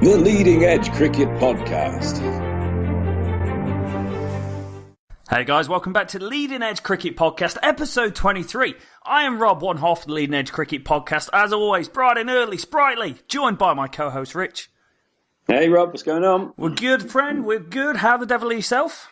The Leading Edge Cricket Podcast. Hey guys, welcome back to the Leading Edge Cricket Podcast, episode 23. I am Rob, one half of the Leading Edge Cricket Podcast. As always, bright and early, sprightly, joined by my co-host Rich. Hey Rob, what's going on? We're good, friend, we're good. How the devil are yourself?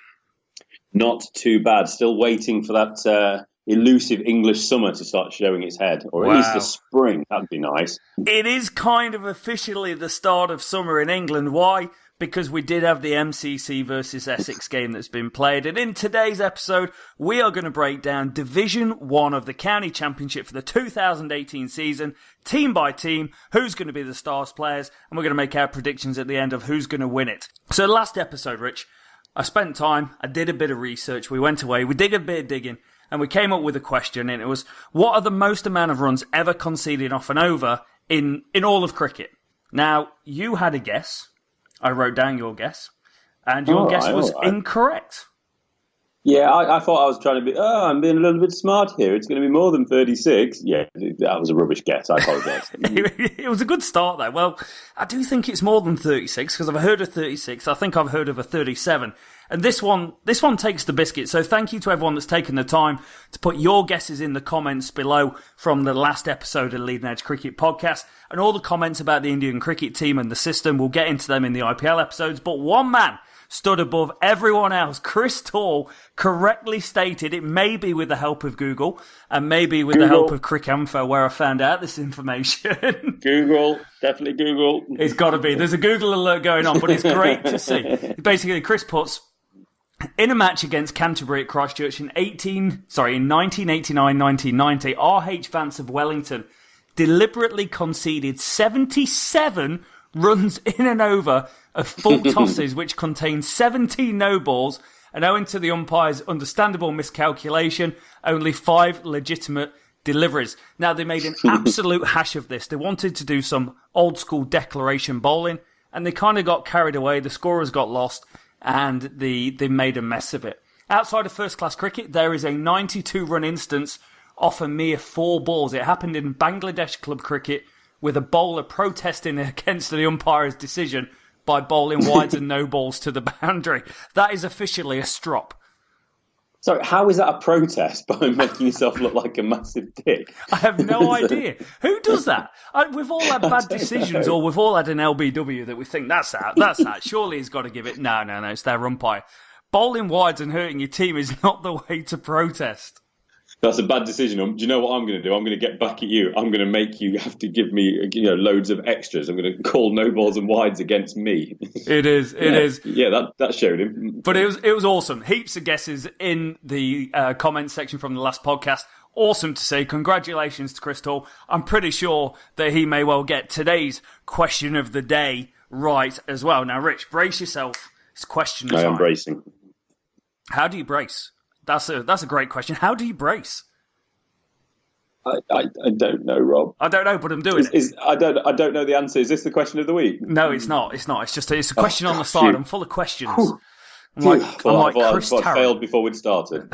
Not too bad. Still waiting for that elusive English summer to start showing its head. Or at least the spring. That'd be nice. It is kind of officially the start of summer in England. Why? Because we did have the MCC versus Essex game that's been played. And in today's episode, we are going to break down Division 1 of the County Championship for the 2018 season, team by team, who's going to be the stars players, and we're going to make our predictions at the end of who's going to win it. So last episode, Rich, I spent time, I did a bit of research, we went away, we did a bit of digging, and we came up with a question, and it was, what are the most amount of runs ever conceded off and over in all of cricket? Now, you had a guess. I wrote down your guess, and your guess was incorrect. Yeah, I thought I was trying to be, I'm being a little bit smart here. It's going to be more than 36. Yeah, that was a rubbish guess. I apologise. It was a good start, though. Well, I do think it's more than 36, because I've heard of 36. I think I've heard of a 37. And this one takes the biscuit. So thank you to everyone that's taken the time to put your guesses in the comments below from the last episode of the Leading Edge Cricket Podcast. And all the comments about the Indian cricket team and the system, we'll get into them in the IPL episodes. But one man stood above everyone else. Chris Tall correctly stated, it may be with the help of Google, and maybe with the help of Cricinfo, where I found out this information. Google, definitely Google. It's got to be. There's a Google alert going on, but it's great to see. Basically, Chris puts, in a match against Canterbury at Christchurch in 1989-1990, R.H. Vance of Wellington deliberately conceded 77 runs in and over of full tosses, which contained 17 no balls, and owing to the umpire's understandable miscalculation, only 5 legitimate deliveries. Now, they made an absolute hash of this. They wanted to do some old-school declaration bowling, and they kind of got carried away. The scorers got lost, and they made a mess of it. Outside of first-class cricket, there is a 92-run instance off a mere 4 balls. It happened in Bangladesh club cricket, with a bowler protesting against the umpire's decision by bowling wides and no balls to the boundary. That is officially a strop. Sorry, how is that a protest by making yourself look like a massive dick? I have no idea. Who does that? We've all had bad decisions, or we've all had an LBW that we think, that's out. Surely he's got to give it. No, it's their umpire. Bowling wides and hurting your team is not the way to protest. That's a bad decision. Do you know what I'm going to do? I'm going to get back at you. I'm going to make you have to give me, loads of extras. I'm going to call no balls and wides against me. It is. Yeah, that showed him. But it was awesome. Heaps of guesses in the comments section from the last podcast. Awesome to see. Congratulations to Chris Tall. I'm pretty sure that he may well get today's question of the day right as well. Now, Rich, brace yourself. It's question time. I am bracing. How do you brace? That's a great question. How do you brace? I don't know, Rob. I don't know, but I'm doing it. I don't know the answer. Is this the question of the week? No, it's not. It's a question on the side. I'm full of questions. I'm like Chris Tarrant. I failed before we'd started.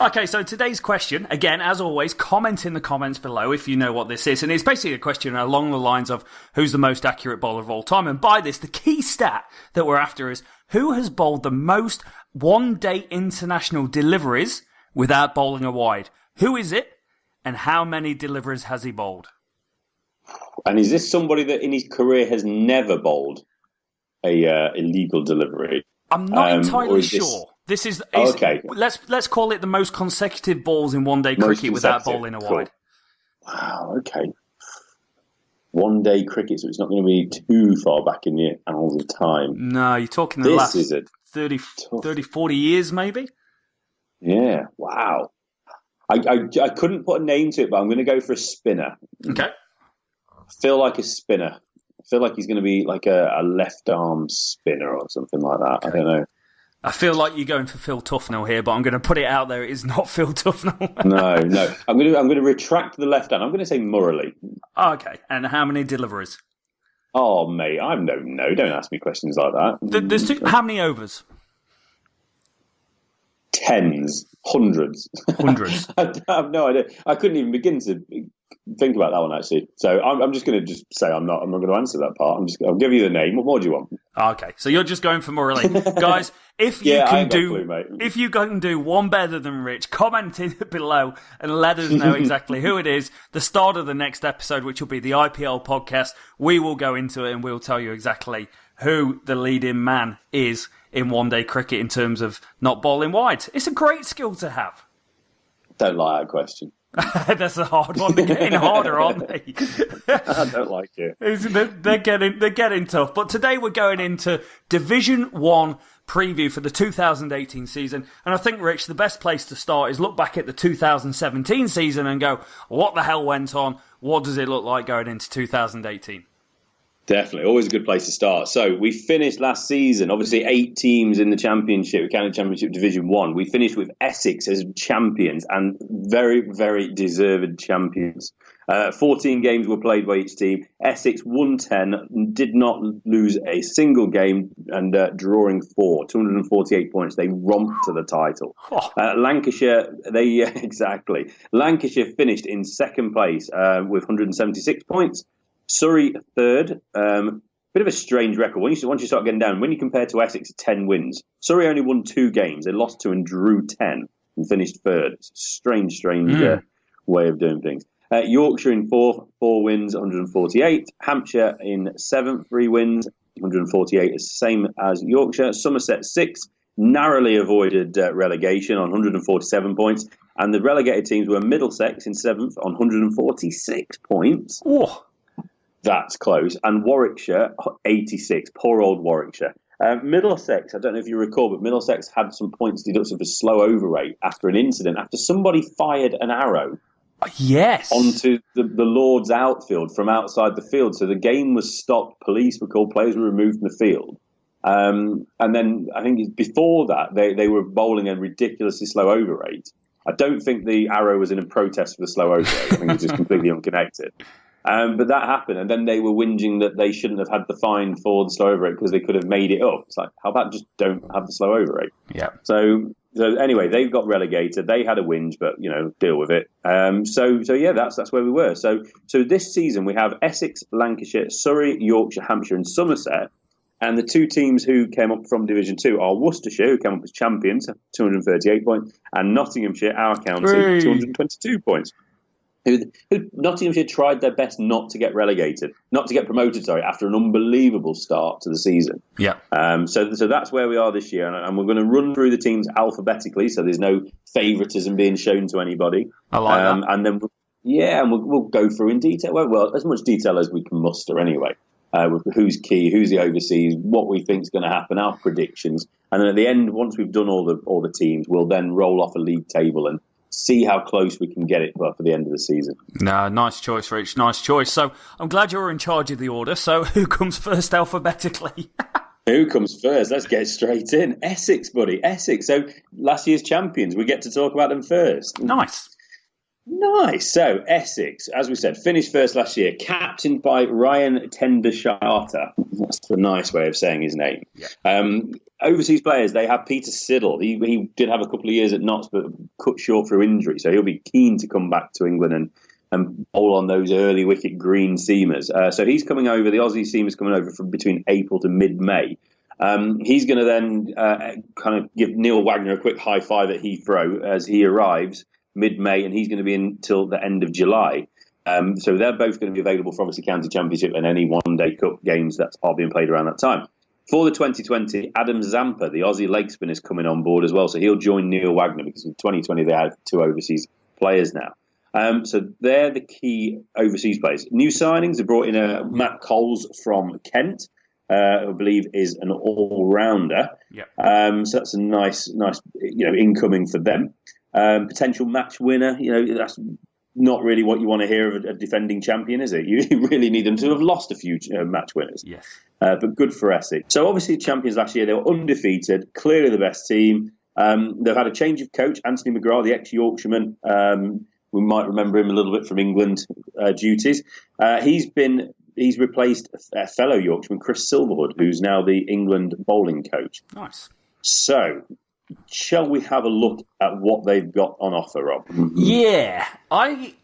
Okay, so today's question, again, as always, comment in the comments below if you know what this is. And it's basically a question along the lines of who's the most accurate bowler of all time. And by this, the key stat that we're after is who has bowled the most one-day international deliveries without bowling a wide. Who is it, and how many deliveries has he bowled? And is this somebody that in his career has never bowled a illegal delivery? I'm not entirely sure. This is okay. Let's call it the most consecutive balls in one-day cricket without bowling a wide. Wow, okay. One-day cricket, so it's not going to be too far back in the annals of time. No, you're talking the last 30, 40 years, maybe? Yeah, wow. I couldn't put a name to it, but I'm going to go for a spinner. Okay. I feel like a spinner. I feel like he's going to be like a left-arm spinner or something like that. Okay. I don't know. I feel like you're going for Phil Tufnell here, but I'm going to put it out there. It is not Phil Tufnell. No. I'm going to retract the left hand. I'm going to say Murali. Okay. And how many deliveries? Oh, mate, I don't know. Don't ask me questions like that. There's how many overs? Tens, hundreds. Hundreds. I have no idea. I couldn't even begin to think about that one actually. So I'm just going to just say I'm not going to answer that part. I'll give you the name. What more do you want? Okay, so you're just going for Murray, guys. If you if you can do one better than Rich, comment it below and let us know exactly who it is. The start of the next episode, which will be the IPL podcast, we will go into it and we'll tell you exactly who the leading man is in one-day cricket in terms of not bowling wide. It's a great skill to have. Don't like that question. That's a hard one. They're getting harder, aren't they? I don't like it. They're getting tough. But today we're going into Division 1 preview for the 2018 season. And I think, Rich, the best place to start is look back at the 2017 season and go, what the hell went on? What does it look like going into 2018? Definitely. Always a good place to start. So we finished last season, obviously 8 teams in the Championship, County Championship Division 1. We finished with Essex as champions and very, very deserved champions. 14 games were played by each team. Essex won 10, did not lose a single game and drawing 4, 248 points. They romped to the title. Lancashire, exactly. Lancashire finished in second place with 176 points. Surrey third, bit of a strange record. Once you start getting down, when you compare to Essex, 10 wins. Surrey only won 2 games. They lost 2 and drew 10 and finished third. It's a strange way of doing things. Yorkshire in fourth, 4 wins, 148. Hampshire in 7th, 3 wins, 148, same as Yorkshire. Somerset 6th, narrowly avoided relegation on 147 points. And the relegated teams were Middlesex in 7th on 146 points. Oh. That's close. And Warwickshire, 86. Poor old Warwickshire. Middlesex, I don't know if you recall, but Middlesex had some points deducted for slow over rate after an incident, after somebody fired an arrow onto the Lord's outfield from outside the field. So the game was stopped. Police were called. Players were removed from the field. And then I think before that, they were bowling a ridiculously slow over rate. I don't think the arrow was in a protest for the slow over rate. I think it was just completely unconnected. But that happened, and then they were whinging that they shouldn't have had the fine for the slow over rate because they could have made it up. It's like, how about just don't have the slow over rate? Yeah. So anyway, they got relegated. They had a whinge, but deal with it. So yeah, that's where we were. So this season we have Essex, Lancashire, Surrey, Yorkshire, Hampshire, and Somerset. And the 2 teams who came up from Division 2 are Worcestershire, who came up as champions, 238 points, and Nottinghamshire, our county, 222 points. Nottinghamshire tried their best not to get promoted, after an unbelievable start to the season. Yeah. So that's where we are this year, and we're going to run through the teams alphabetically, so there's no favouritism being shown to anybody. I like that. And then we'll go through in detail. Well, as much detail as we can muster anyway. With who's key, who's the overseas, what we think is going to happen, our predictions, and then at the end, once we've done all the teams, we'll then roll off a league table and see how close we can get it for the end of the season. No, nice choice, Rich. Nice choice. So I'm glad you're in charge of the order. So who comes first alphabetically? Who comes first? Let's get straight in. Essex, buddy. Essex. So last year's champions. We get to talk about them first. Nice. So Essex, as we said, finished first last year, captained by Ryan Tendershata. That's a nice way of saying his name. Yeah. Overseas players, they have Peter Siddle. He did have a couple of years at Notts, but cut short through injury. So he'll be keen to come back to England and bowl on those early wicket green seamers. So he's coming over. The Aussie seamer's coming over from between April to mid-May. He's going to then kind of give Neil Wagner a quick high five at Heathrow as he arrives mid-May, and he's going to be in till the end of July. So they're both going to be available for obviously County Championship and any one-day cup games that are being played around that time. For the 2020, Adam Zampa, the Aussie leg spinner, is coming on board as well. So he'll join Neil Wagner because in 2020 they have 2 overseas players now. So they're the key overseas players. New signings have brought in Matt Coles from Kent, who I believe is an all-rounder. Yeah. So that's a nice, incoming for them. Potential match winner, that's not really what you want to hear of a defending champion, is it? You really need them to have lost a few match winners. Yes. But good for Essex. So obviously champions last year, they were undefeated, clearly the best team. They've had a change of coach, Anthony McGrath, the ex-Yorkshireman. We might remember him a little bit from England duties. He's replaced a fellow Yorkshireman, Chris Silverwood, who's now the England bowling coach. Nice. So shall we have a look at what they've got on offer, Rob? Yeah, I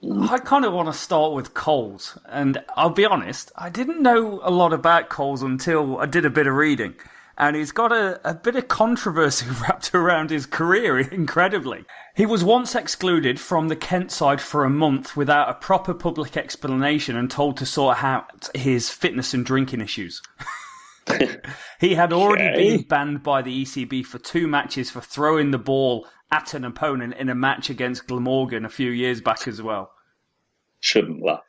kind of want to start with Coles, and I'll be honest, I didn't know a lot about Coles until I did a bit of reading, and he's got a bit of controversy wrapped around his career, incredibly. He was once excluded from the Kent side for a month without a proper public explanation and told to sort out his fitness and drinking issues. He had already been banned by the ECB for 2 matches for throwing the ball at an opponent in a match against Glamorgan a few years back as well. Shouldn't laugh.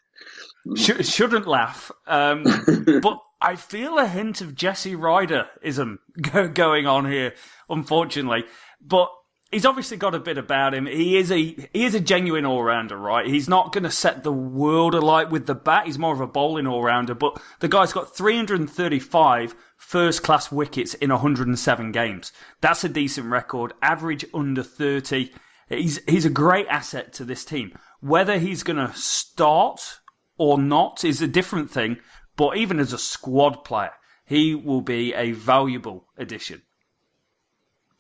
Shouldn't laugh. But I feel a hint of Jesse Ryder-ism going on here, unfortunately. But he's obviously got a bit about him. He is a genuine all-rounder, right? He's not going to set the world alight with the bat. He's more of a bowling all-rounder. But the guy's got 335 first-class wickets in 107 games. That's a decent record. Average under 30. He's a great asset to this team. Whether he's going to start or not is a different thing. But even as a squad player, he will be a valuable addition.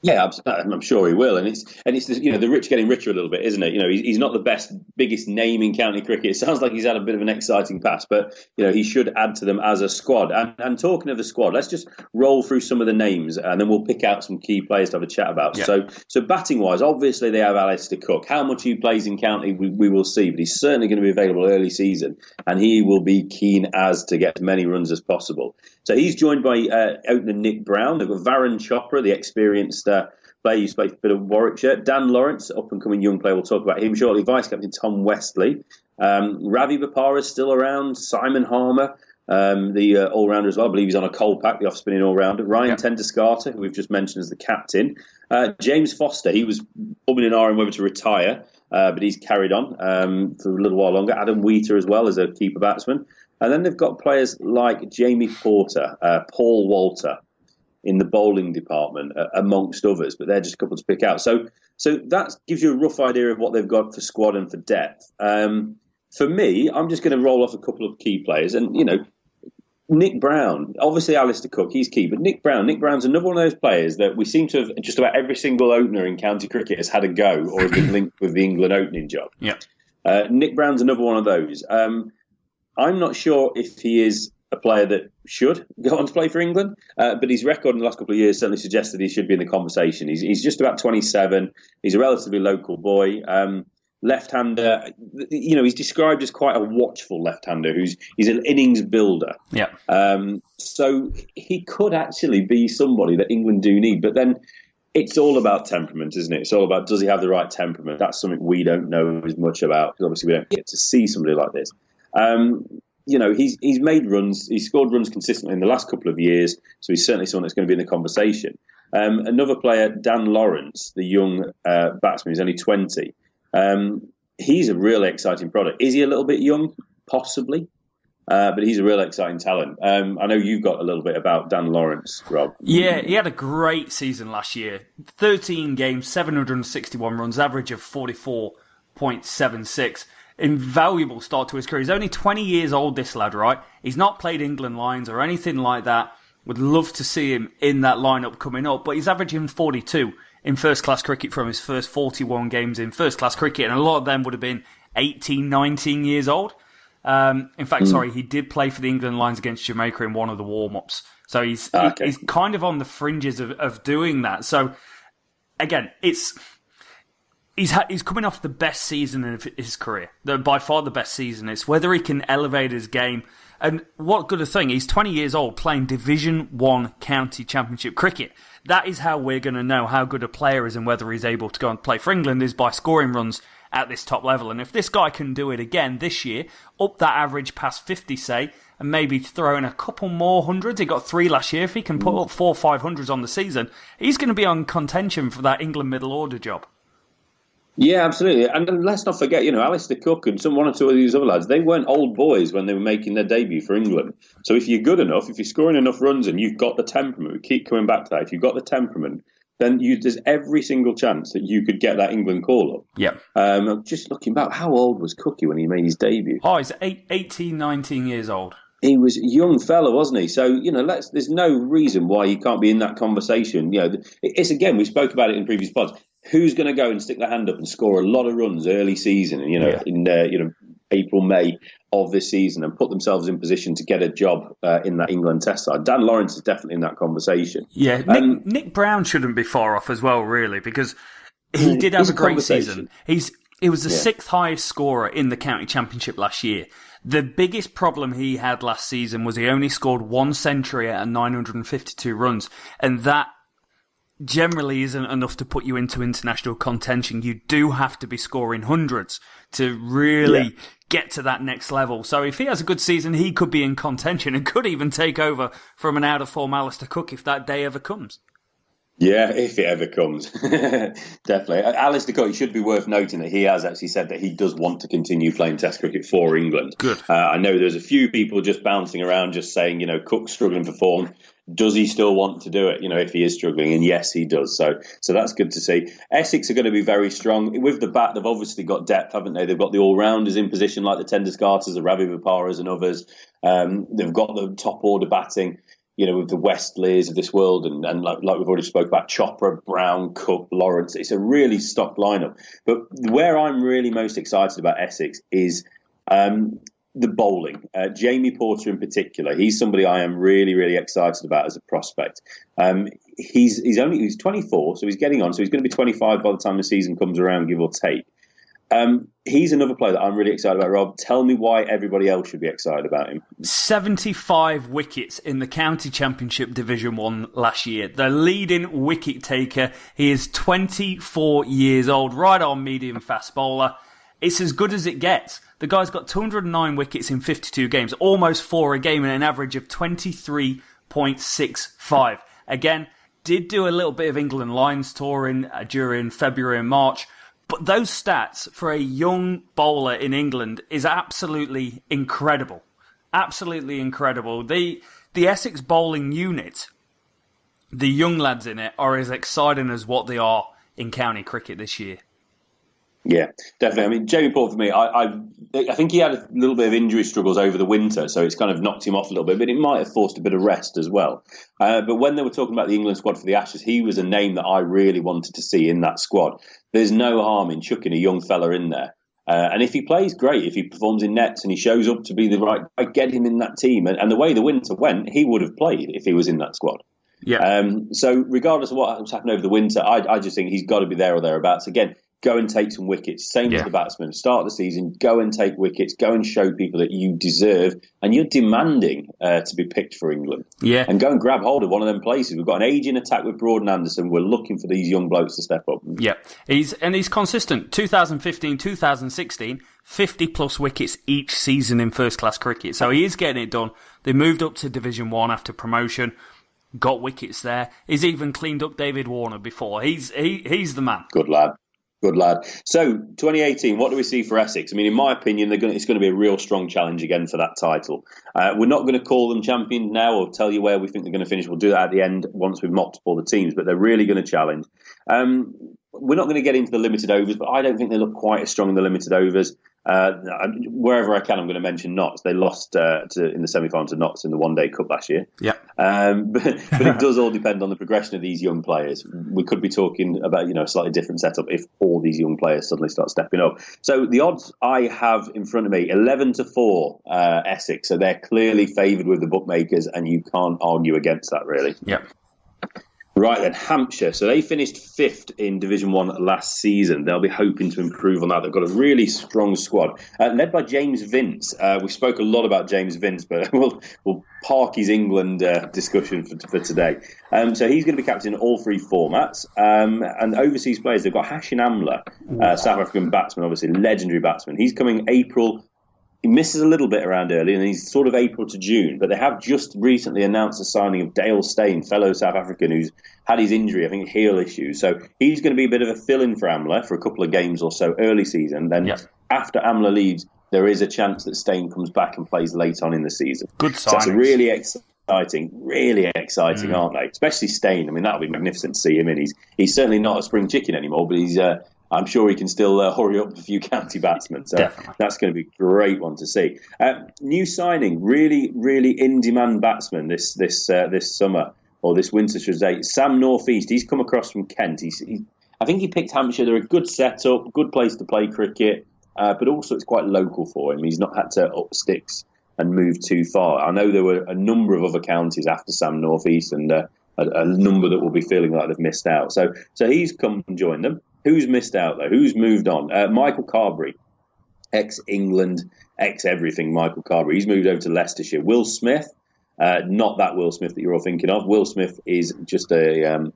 Yeah, I'm sure he will, and it's the rich getting richer a little bit, isn't it? He's not the biggest name in county cricket. It sounds like he's had a bit of an exciting past, but he should add to them as a squad. And talking of the squad, let's just roll through some of the names, and then we'll pick out some key players to have a chat about. Yeah. So batting wise, obviously they have Alistair Cook. How much he plays in county, we will see, but he's certainly going to be available early season, and he will be keen as to get as many runs as possible. So he's joined by opener Nick Brown. They've got Varun Chopra, the experienced player who's played a bit of Warwickshire. Dan Lawrence, up-and-coming young player. We'll talk about him shortly. Vice-captain Tom Westley. Ravi Bopara is still around. Simon Harmer, the all-rounder as well. I believe he's on a cold pack, the off-spinning all-rounder. Ryan Tenderscarter, who we've just mentioned as the captain. James Foster, he was bumming an iron whether to retire, but he's carried on for a little while longer. Adam Wheater as well as a keeper batsman. And then they've got players like Jamie Porter, Paul Walter in the bowling department, amongst others, but they're just a couple to pick out. So that gives you a rough idea of what they've got for squad and for depth. For me, I'm just going to roll off a couple of key players. And, Nick Brown, obviously Alistair Cook, he's key, but Nick Brown's another one of those players that we seem to have, just about every single opener in county cricket has had a go or has been linked with the England opening job. Yeah. Nick Brown's another one of those. I'm not sure if he is a player that should go on to play for England, but his record in the last couple of years certainly suggests that he should be in the conversation. He's just about 27. He's a relatively local boy. Left-hander, he's described as quite a watchful left-hander he's an innings builder. Yeah. So he could actually be somebody that England do need, but then it's all about temperament, isn't it? It's all about, does he have the right temperament? That's something we don't know as much about, because obviously we don't get to see somebody like this. He's made runs. He's scored runs consistently in the last couple of years, so he's certainly someone that's going to be in the conversation. Another player, Dan Lawrence, the young batsman, he's only 20. He's a really exciting product. Is he a little bit young? Possibly. But he's a real exciting talent. I know you've got a little bit about Dan Lawrence, Rob. Yeah, he had a great season last year. 13 games, 761 runs, average of 44.76. Invaluable start to his career. He's only 20 years old, this lad, right? He's not played England lines or anything like that. Would love to see him in that lineup coming up, but he's averaging 42 in first-class cricket from his first 41 games in first-class cricket, and a lot of them would have been 18, 19 years old. In fact, he did play for the England lines against Jamaica in one of the warm-ups. So he's kind of on the fringes of doing that. So, again, he's coming off the best season of his career, by far the best season. It's whether he can elevate his game. And what good a thing, he's 20 years old playing Division 1 County Championship cricket. That is how we're going to know how good a player is and whether he's able to go and play for England, is by scoring runs at this top level. And if this guy can do it again this year, up that average past 50, say, and maybe throw in a couple more hundreds, he got 3 last year, if he can put up 4 500s on the season, he's going to be on contention for that England middle order job. Yeah, absolutely. And let's not forget, Alistair Cook and one or two of these other lads, they weren't old boys when they were making their debut for England. So if you're good enough, if you're scoring enough runs and you've got the temperament, we keep coming back to that, if you've got the temperament, then there's every single chance that you could get that England call-up. Yeah. Just looking back, how old was Cookie when he made his debut? Oh, he's 18, 19 years old. He was a young fella, wasn't he? So, there's no reason why he can't be in that conversation. It's, again, we spoke about it in previous pods. Who's going to go and stick their hand up and score a lot of runs early season, in April, May of this season, and put themselves in position to get a job in that England Test side? Dan Lawrence is definitely in that conversation. Yeah, Nick Brown shouldn't be far off as well, really, because he did have a great season. He was the sixth highest scorer in the county championship last year. The biggest problem he had last season was he only scored one century at 952 runs, and that generally isn't enough to put you into international contention. You do have to be scoring hundreds to really get to that next level. So if he has a good season, he could be in contention and could even take over from an out-of-form Alistair Cook if that day ever comes. Yeah, if it ever comes. Definitely. Alistair Cook, it should be worth noting that he has actually said that he does want to continue playing Test cricket for England. Good. I know there's a few people just bouncing around just saying, Cook's struggling for form. Does he still want to do it, if he is struggling? And yes, he does. So that's good to see. Essex are going to be very strong. With the bat, they've obviously got depth, haven't they? They've got the all-rounders in position like the Tenduskartas, the Ravi Viparas and others. They've got the top order batting. With the Westleys of this world, and like we've already spoke about, Chopra, Brown, Cook, Lawrence. It's a really stocked lineup. But where I'm really most excited about Essex is the bowling. Jamie Porter in particular. He's somebody I am really, really excited about as a prospect. He's 24, so he's getting on. So he's going to be 25 by the time the season comes around, give or take. He's another player that I'm really excited about, Rob. Tell me why everybody else should be excited about him. 75 wickets in the County Championship Division 1 last year. The leading wicket taker. He is 24 years old, right on medium fast bowler. It's as good as it gets. The guy's got 209 wickets in 52 games, almost 4 a game, and an average of 23.65. Again, did do a little bit of England Lions touring during February and March. But those stats for a young bowler in England is absolutely incredible. Absolutely incredible. The Essex bowling unit, the young lads in it, are as exciting as what they are in county cricket this year. Yeah, definitely. I mean, Jamie Porter, for me, I think he had a little bit of injury struggles over the winter, so it's kind of knocked him off a little bit, but it might have forced a bit of rest as well. But when they were talking about the England squad for the Ashes, he was a name that I really wanted to see in that squad. There's no harm in chucking a young fella in there. And if he plays, great. If he performs in nets and he shows up to be the right guy, get him in that team. And the way the winter went, he would have played if he was in that squad. Yeah. So regardless of what happened over the winter, I just think he's got to be there or thereabouts. Again, go and take some wickets. Same as the batsman. Start the season, go and take wickets, go and show people that you deserve, and you're demanding to be picked for England. Yeah. And go and grab hold of one of them places. We've got an ageing attack with Broad and Anderson. We're looking for these young blokes to step up. Yeah. He's consistent. 2015, 2016, 50 plus wickets each season in first class cricket. So he is getting it done. They moved up to Division 1 after promotion. Got wickets there. He's even cleaned up David Warner before. He's the man. Good lad. Good lad. So, 2018, what do we see for Essex? I mean, in my opinion, it's going to be a real strong challenge again for that title. We're not going to call them champions now or tell you where we think they're going to finish. We'll do that at the end once we've mocked up all the teams, but they're really going to challenge. We're not going to get into the limited overs, but I don't think they look quite as strong in the limited overs. Wherever I can, I'm going to mention Notts. They lost in the semi-final to Notts in the One Day Cup last year. Yeah. But it does all depend on the progression of these young players. We could be talking about a slightly different setup if all these young players suddenly start stepping up. So the odds I have in front of me, 11-4 Essex. So they're clearly favoured with the bookmakers, and you can't argue against that, really. Yeah. Right then, Hampshire. So they finished 5th in Division 1 last season. They'll be hoping to improve on that. They've got a really strong squad, led by James Vince. We spoke a lot about James Vince, but we'll park his England discussion for today. So he's going to be captain in all 3 formats. And overseas players, they've got Hashin Amla, South African batsman, obviously legendary batsman. He's coming April. He misses a little bit around early, and he's sort of April to June. But they have just recently announced the signing of Dale Steyn, fellow South African, who's had his injury, I think heel issues. So he's going to be a bit of a fill-in for Amla for a couple of games or so early season. Then after Amla leaves, there is a chance that Steyn comes back and plays late on in the season. Good sign. So that's really exciting, aren't they? Especially Steyn. I mean, that'll be magnificent to see him in. He's certainly not a spring chicken anymore, but he's I'm sure he can still hurry up a few county batsmen. So Definitely. that's going to be a great one to see. New signing, really, really in-demand batsman this summer, or this winter, should I say. Sam Northeast. He's come across from Kent. I think he picked Hampshire. They're a good setup, good place to play cricket, but also it's quite local for him. He's not had to up sticks and move too far. I know there were a number of other counties after Sam Northeast, and a number that will be feeling like they've missed out. So he's come and joined them. Who's missed out, though? Who's moved on? Michael Carberry, ex-England, ex-everything Michael Carberry. He's moved over to Leicestershire. Will Smith, not that Will Smith that you're all thinking of. Will Smith is just a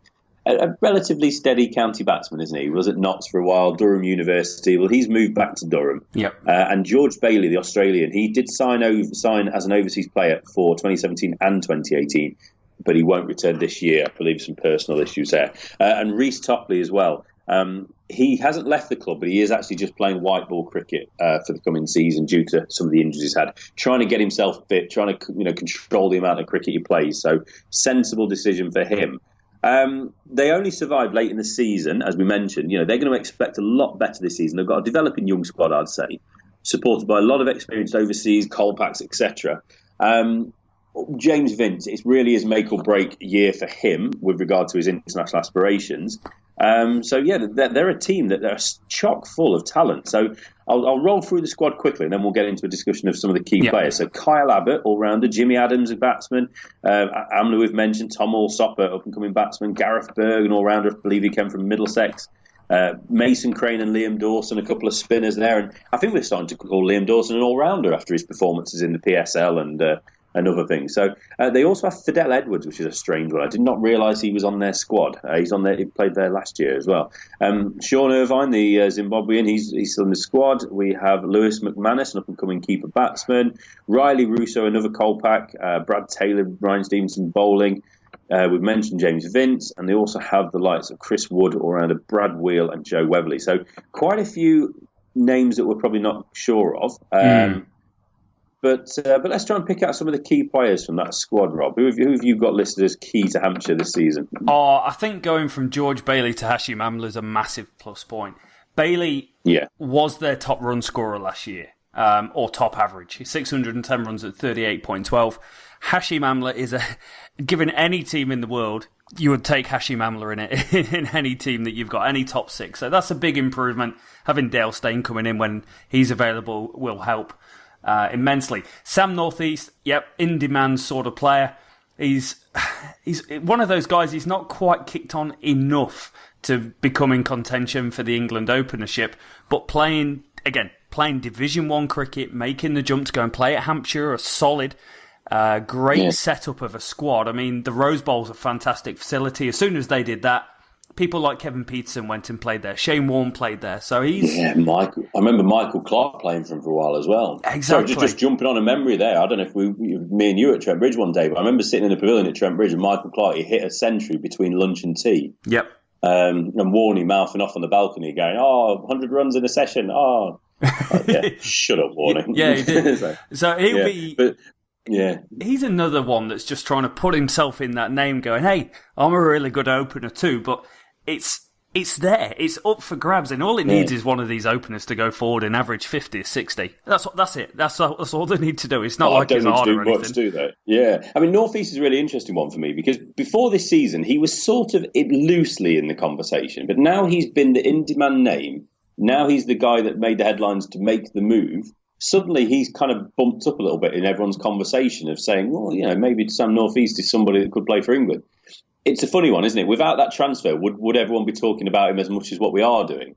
relatively steady county batsman, isn't he? He was at Notts for a while, Durham University. Well, he's moved back to Durham. Yep. And George Bailey, the Australian, he did sign as an overseas player for 2017 and 2018, but he won't return this year. I believe some personal issues there. And Reece Topley as well. He hasn't left the club, but he is actually just playing white ball cricket for the coming season due to some of the injuries he's had. Trying to get himself fit, trying to control the amount of cricket he plays. So sensible decision for him. They only survived late in the season, as we mentioned. They're going to expect a lot better this season. They've got a developing young squad, I'd say, supported by a lot of experienced overseas, Colpacks, etc. James Vince, it really is make or break year for him with regard to his international aspirations. They're a team that they're chock full of talent. So I'll roll through the squad quickly, and then we'll get into a discussion of some of the key players. So Kyle Abbott, all-rounder. Jimmy Adams, a batsman. Amla, we've mentioned. Tom Allsopper, up-and-coming batsman. Gareth Berg, an all-rounder. I believe he came from Middlesex. Mason Crane and Liam Dawson, a couple of spinners there. And I think we're starting to call Liam Dawson an all-rounder after his performances in the PSL and other things. So they also have Fidel Edwards, which is a strange one. I did not realise he was on their squad. He's on there. He played there last year as well. Sean Irvine, the Zimbabwean, he's still in the squad. We have Lewis McManus, an up-and-coming keeper batsman. Riley Russo, another Colpack. Brad Taylor, Ryan Stevenson bowling. We've mentioned James Vince, and they also have the likes of Chris Wood, all-rounder, Brad Wheel, and Joe Webley. So quite a few names that we're probably not sure of. But let's try and pick out some of the key players from that squad, Rob. Who have you got listed as key to Hampshire this season? I think going from George Bailey to Hashim Amla is a massive plus point. Bailey was their top run scorer last year, or top average. 610 runs at 38.12. Hashim Amla is given any team in the world, you would take Hashim Amla in it in any team that you've got, any top six. So that's a big improvement. Having Dale Steyn coming in when he's available will help immensely. Sam Northeast, in demand sort of player. He's one of those guys. He's not quite kicked on enough to become in contention for the England openership, but playing Division 1 cricket, making the jump to go and play at Hampshire, a solid, great setup of a squad. I mean, the Rose Bowl's a fantastic facility. As soon as they did that, people like Kevin Peterson went and played there. Shane Warne played there. So Michael. I remember Michael Clark playing for him for a while as well. Exactly. So just jumping on a memory there. I don't know if me and you were at Trent Bridge one day, but I remember sitting in the pavilion at Trent Bridge and Michael Clark, he hit a century between lunch and tea. Yep. And Warney mouthing off on the balcony going, 100 runs in a session. Shut up, Warney. Yeah, he did. so he'll be... But, yeah. He's another one that's just trying to put himself in that name going, hey, I'm a really good opener too, but it's there. It's up for grabs, and all it needs is one of these openers to go forward and average 50 or 60. That's it. That's all they need to do. It's not like it's hard or anything. Much, do they? Yeah. I mean, North East is a really interesting one for me because before this season, he was sort of loosely in the conversation, but now he's been the in-demand name. Now he's the guy that made the headlines to make the move. Suddenly he's kind of bumped up a little bit in everyone's conversation of saying, well, maybe Sam North East is somebody that could play for England. It's a funny one, isn't it? Without that transfer, would everyone be talking about him as much as what we are doing?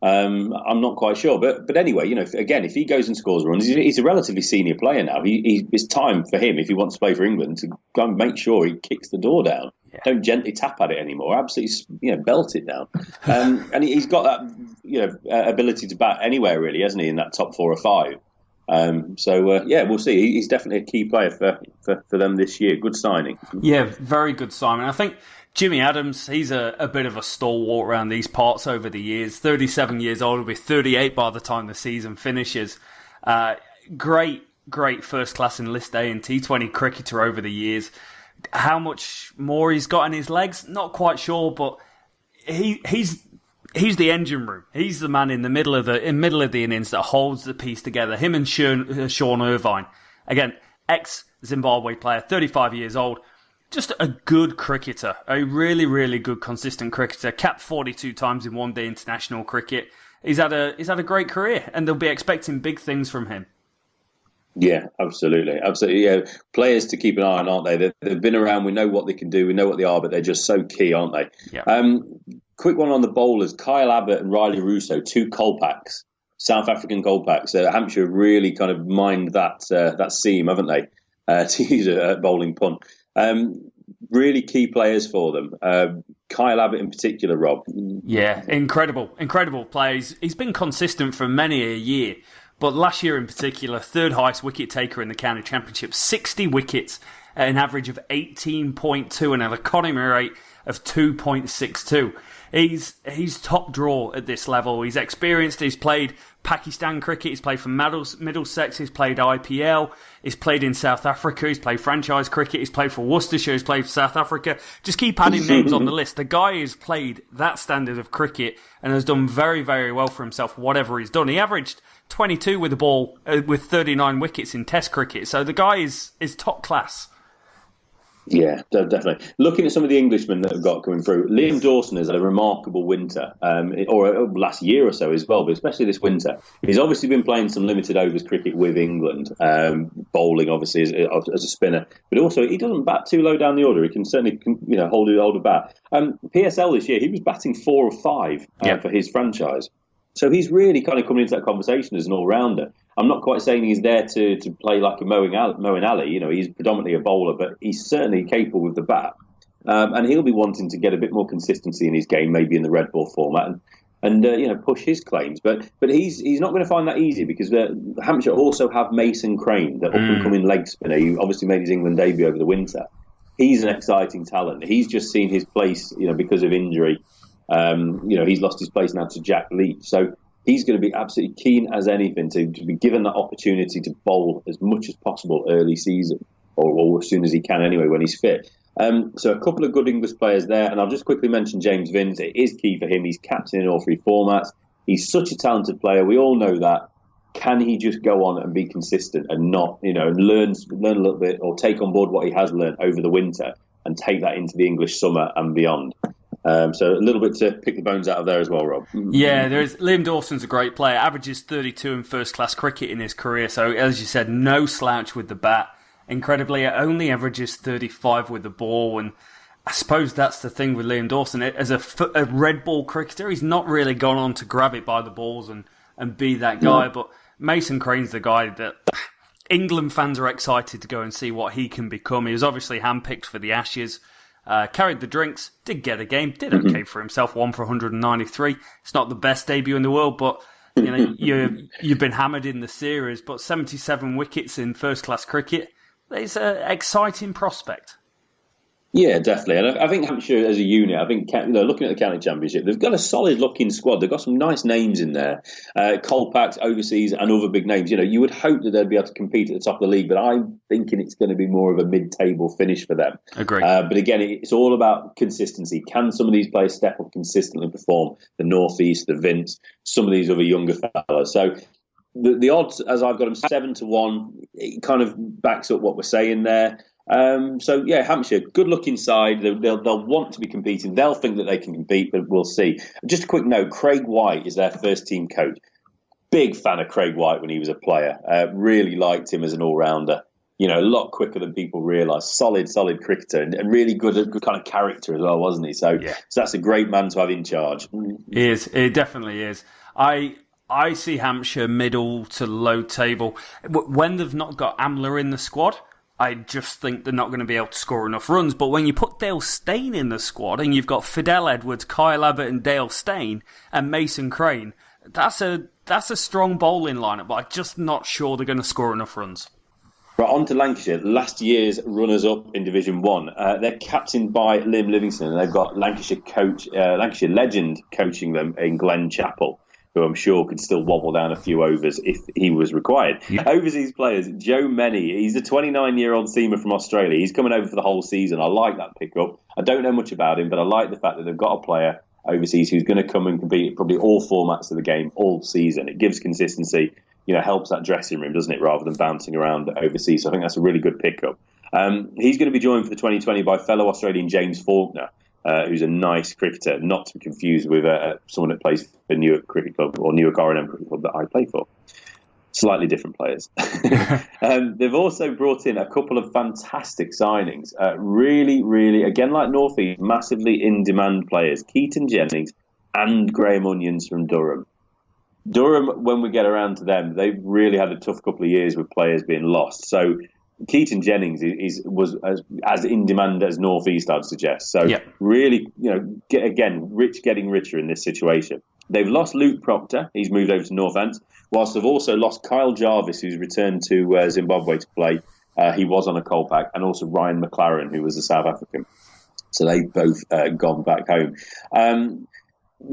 I'm not quite sure. But anyway, if he goes and scores runs, he's a relatively senior player now. It's time for him, if he wants to play for England, to go and make sure he kicks the door down. Yeah. Don't gently tap at it anymore. Absolutely, belt it down. And he's got that, ability to bat anywhere, really, hasn't he, in that top 4 or 5. We'll see. He's definitely a key player for them this year. Good signing. Yeah, very good signing. I think Jimmy Adams, he's a bit of a stalwart around these parts over the years. 37 years old, will be 38 by the time the season finishes. Great first-class in List A and T20 cricketer over the years. How much more he's got in his legs, not quite sure, but he's he's the engine room. He's the man in the middle of the innings that holds the piece together. Him and Sean Irvine, again, ex-Zimbabwe player, 35 years old, just a good cricketer, a really, really good, consistent cricketer. Capped 42 times in one-day international cricket. He's had a great career, and they'll be expecting big things from him. Yeah, absolutely. Yeah, players to keep an eye on, aren't they? They've been around. We know what they can do. We know what they are, but they're just so key, aren't they? Yeah. Quick one on the bowlers: Kyle Abbott and Riley Russo, 2 Kolpaks, South African Kolpaks. Hampshire really kind of mined that seam, haven't they? To use a bowling pun. Really key players for them. Kyle Abbott in particular, Rob. Yeah, incredible plays. He's been consistent for many a year, but last year in particular, third highest wicket taker in the county championship, 60 wickets at an average of 18.2 and an economy rate of 2.62. He's top draw at this level. He's experienced. He's played Pakistan cricket. He's played for Middlesex. He's played IPL. He's played in South Africa. He's played franchise cricket. He's played for Worcestershire. He's played for South Africa. Just keep adding names on the list. The guy has played that standard of cricket and has done very, very well for himself, whatever he's done. He averaged 22 with the ball with 39 wickets in Test cricket. So the guy is top class. Yeah, definitely. Looking at some of the Englishmen that have got coming through, Liam Dawson has had a remarkable winter, or last year or so as well, but especially this winter. He's obviously been playing some limited overs cricket with England, bowling obviously as a spinner, but also he doesn't bat too low down the order. He can certainly hold a bat. PSL this year, he was batting 4 or 5 for his franchise. So he's really kind of coming into that conversation as an all-rounder. I'm not quite saying he's there to play like a mowing alley. He's predominantly a bowler, but he's certainly capable with the bat. And he'll be wanting to get a bit more consistency in his game, maybe in the red ball format, and push his claims. But he's not going to find that easy because Hampshire also have Mason Crane, the up-and-coming leg spinner, who obviously made his England debut over the winter. He's an exciting talent. He's just seen his place, because of injury. He's lost his place now to Jack Leach. So he's going to be absolutely keen as anything to be given that opportunity to bowl as much as possible early season, or as soon as he can anyway, when he's fit. So a couple of good English players there, and I'll just quickly mention James Vince. It is key for him. He's captain in all 3 formats. He's such a talented player. We all know that. Can he just go on and be consistent and not, and learn a little bit, or take on board what he has learned over the winter and take that into the English summer and beyond? So a little bit to pick the bones out of there as well, Rob. Yeah, Liam Dawson's a great player. Averages 32 in first-class cricket in his career. So, as you said, no slouch with the bat. Incredibly, it only averages 35 with the ball. And I suppose that's the thing with Liam Dawson. As a red ball cricketer, he's not really gone on to grab it by the balls and be that guy. But Mason Crane's the guy that England fans are excited to go and see what he can become. He was obviously handpicked for the Ashes. Carried the drinks, did get a game, did okay for himself, 1 for 193. It's not the best debut in the world, but you've been hammered in the series. But 77 wickets in first-class cricket, it's an exciting prospect. Yeah, definitely. And I think Hampshire as a unit, looking at the county championship, they've got a solid-looking squad. They've got some nice names in there. Kolpaks, overseas, and other big names. You would hope that they'd be able to compete at the top of the league, but I'm thinking it's going to be more of a mid-table finish for them. Agree. But again, it's all about consistency. Can some of these players step up consistently, perform? The North East, the Vince, some of these other younger fellas. So the odds, as I've got them, 7-1, it kind of backs up what we're saying there. Hampshire, good-looking side. They'll want to be competing. They'll think that they can compete, but we'll see. Just a quick note, Craig White is their first-team coach. Big fan of Craig White when he was a player. Really liked him as an all-rounder. A lot quicker than people realise. Solid cricketer and really good kind of character as well, wasn't he? So that's a great man to have in charge. He is. It definitely is. I see Hampshire middle to low table. When they've not got Amler in the squad, I just think they're not going to be able to score enough runs. But when you put Dale Steyn in the squad and you've got Fidel Edwards, Kyle Abbott and Dale Steyn and Mason Crane, that's a strong bowling lineup, but I'm just not sure they're going to score enough runs. Right, on to Lancashire, last year's runners-up in Division 1. They're captained by Liam Livingston, and they've got Lancashire legend coaching them in Glenn Chappell, who I'm sure could still wobble down a few overs if he was required. Yeah. Overseas players, Joe Menny, he's a 29-year-old seamer from Australia. He's coming over for the whole season. I like that pickup. I don't know much about him, but I like the fact that they've got a player overseas who's going to come and compete at probably all formats of the game all season. It gives consistency, helps that dressing room, doesn't it, rather than bouncing around overseas. So I think that's a really good pickup. He's going to be joined for the 2020 by fellow Australian James Faulkner, who's a nice cricketer, not to be confused with someone that plays for Newark Cricket Club or Newark R&M Cricket Club that I play for. Slightly different players. They've also brought in a couple of fantastic signings. Really, really, again, like North East, massively in-demand players. Keaton Jennings and Graham Onions from Durham. Durham, when we get around to them, they've really had a tough couple of years with players being lost. So Keaton Jennings was as in demand as North East, I'd suggest. So really, Rich getting richer in this situation. They've lost Luke Proctor. He's moved over to Northants. Whilst they've also lost Kyle Jarvis, who's returned to Zimbabwe to play. He was on a Colpack. And also Ryan McLaren, who was a South African. So they've both gone back home.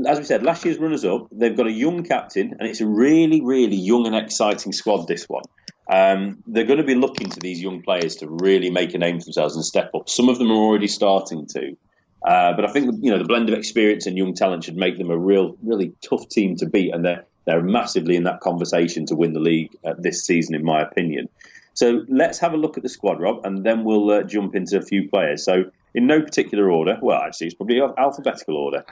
As we said, last year's runners-up, they've got a young captain, and it's a really, really young and exciting squad, this one. They're going to be looking to these young players to really make a name for themselves and step up. Some of them are already starting to. But I think the blend of experience and young talent should make them a really tough team to beat, and they're massively in that conversation to win the league this season, in my opinion. So let's have a look at the squad, Rob, and then we'll jump into a few players. So in no particular order, well, actually, it's probably alphabetical order.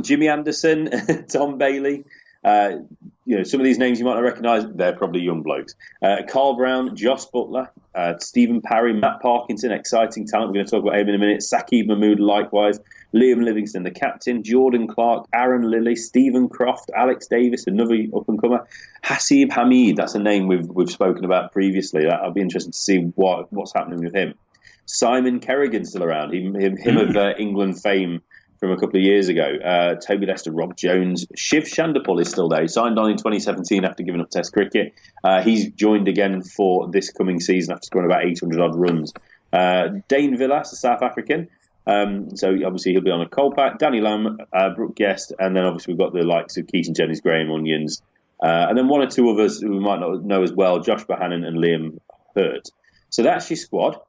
Jimmy Anderson, Tom Bailey. Some of these names you might not recognise, they're probably young blokes. Carl Brown, Joss Butler, Stephen Parry, Matt Parkinson, exciting talent. We're going to talk about him in a minute. Saqib Mahmood, likewise. Liam Livingston, the captain. Jordan Clark, Aaron Lilly, Stephen Croft, Alex Davis, another up-and-comer. Hasib Hamid, that's a name we've spoken about previously. I'll be interested to see what's happening with him. Simon Kerrigan still around, him of England fame from a couple of years ago. Toby Lester, Rob Jones. Shiv Chandapal is still there. He signed on in 2017 after giving up Test cricket. He's joined again for this coming season after scoring about 800-odd runs. Dane Villas, a South African. So obviously he'll be on a Colpack. Danny Lamb, Brooke Guest, and then obviously we've got the likes of Keaton Jennings, Graham Onions, and then one or two others who we might not know as well, Josh Bohannon and Liam Hurt. So that's your squad.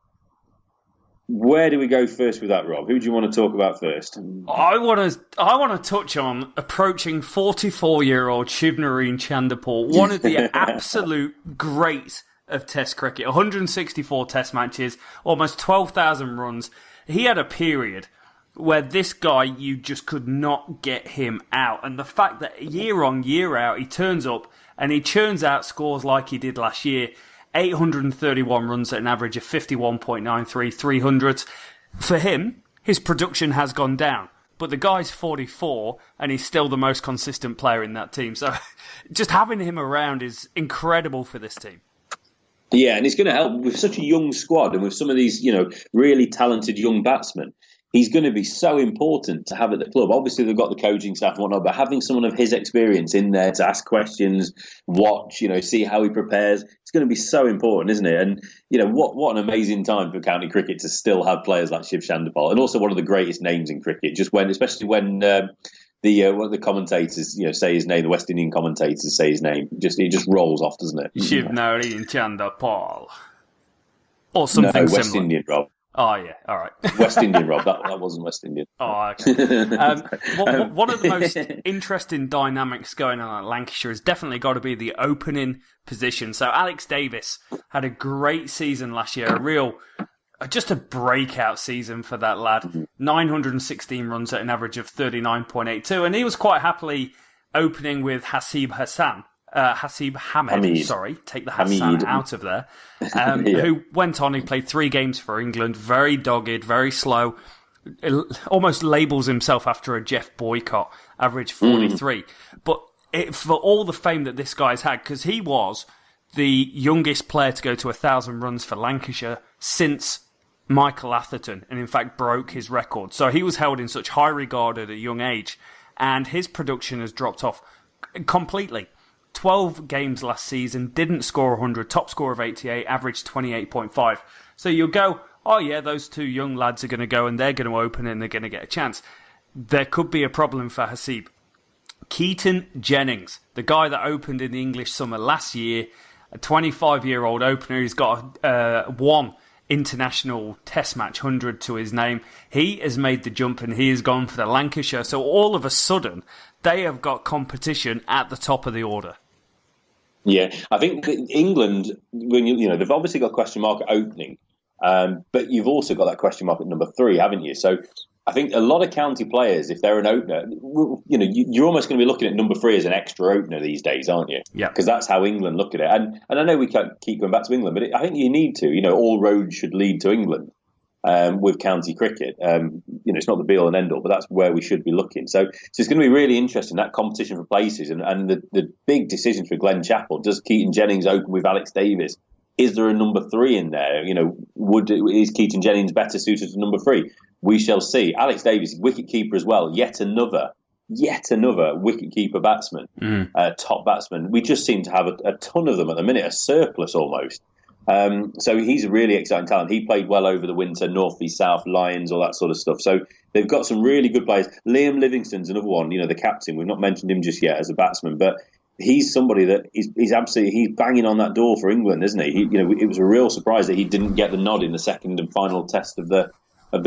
Where do we go first with that, Rob? Who do you want to talk about first? I want to touch on approaching 44-year-old Shivnarine Chandapal, one of the absolute greats of Test cricket. 164 Test matches, almost 12,000 runs. He had a period where this guy, you just could not get him out. And the fact that year on, year out, he turns up and he churns out scores like he did last year. 831 runs at an average of 51.93, 300s. For him, his production has gone down. But the guy's 44 and he's still the most consistent player in that team. So just having him around is incredible for this team. Yeah, and it's going to help with such a young squad and with some of these, really talented young batsmen. He's going to be so important to have at the club. Obviously, they've got the coaching staff and whatnot, but having someone of his experience in there to ask questions, watch, see how he prepares, it's going to be so important, isn't it? And, what an amazing time for county cricket to still have players like Shiv Chandapal, and also one of the greatest names in cricket, especially when one of the commentators, say his name, the West Indian commentators say his name, it just rolls off, doesn't it? Shivnarine Chandapal. Or something similar. West Indian, Rob. Oh, yeah, all right. West Indian, Rob. That wasn't West Indian. Oh, okay. One of the most interesting dynamics going on at Lancashire has definitely got to be the opening position. So Alex Davis had a great season last year, just a breakout season for that lad. 916 runs at an average of 39.82, and he was quite happily opening with Hasib Hamid, sorry, take the Hassan out of there, who went on, he played 3 games for England, very dogged, very slow, almost labels himself after a Jeff Boycott, average 43. But for all the fame that this guy's had, because he was the youngest player to go to 1,000 runs for Lancashire since Michael Atherton, and in fact broke his record. So he was held in such high regard at a young age, and his production has dropped off completely. 12 games last season, didn't score 100, top score of 88, average 28.5. So you'll go, oh yeah, those 2 young lads are going to go and they're going to open and they're going to get a chance. There could be a problem for Hasib. Keaton Jennings, the guy that opened in the English summer last year, a 25-year-old opener who's got 1 international test match 100 to his name. He has made the jump and he has gone for the Lancashire. So all of a sudden, they have got competition at the top of the order. Yeah, I think England, when they've obviously got a question mark at opening, but you've also got that question mark at number 3, haven't you? So I think a lot of county players, if they're an opener, you're almost going to be looking at number 3 as an extra opener these days, aren't you? Yeah. Because that's how England look at it. And I know we can't keep going back to England, but I think you need to. All roads should lead to England with county cricket. It's not the be all and end all, but that's where we should be looking. So it's going to be really interesting, that competition for places and the big decisions for Glenn Chappell. Does Keaton Jennings open with Alex Davis? Is there a number 3 in there? Is Keaton Jennings better suited to number 3? We shall see. Alex Davis, wicket-keeper as well, yet another wicket-keeper batsman, top batsman. We just seem to have a ton of them at the minute, a surplus almost. So he's a really exciting talent. He played well over the winter, North v South, Lions, all that sort of stuff. So they've got some really good players. Liam Livingston's another one, the captain. We've not mentioned him just yet as a batsman, but he's somebody that he's banging on that door for England, isn't he? It was a real surprise that he didn't get the nod in the second and final test of the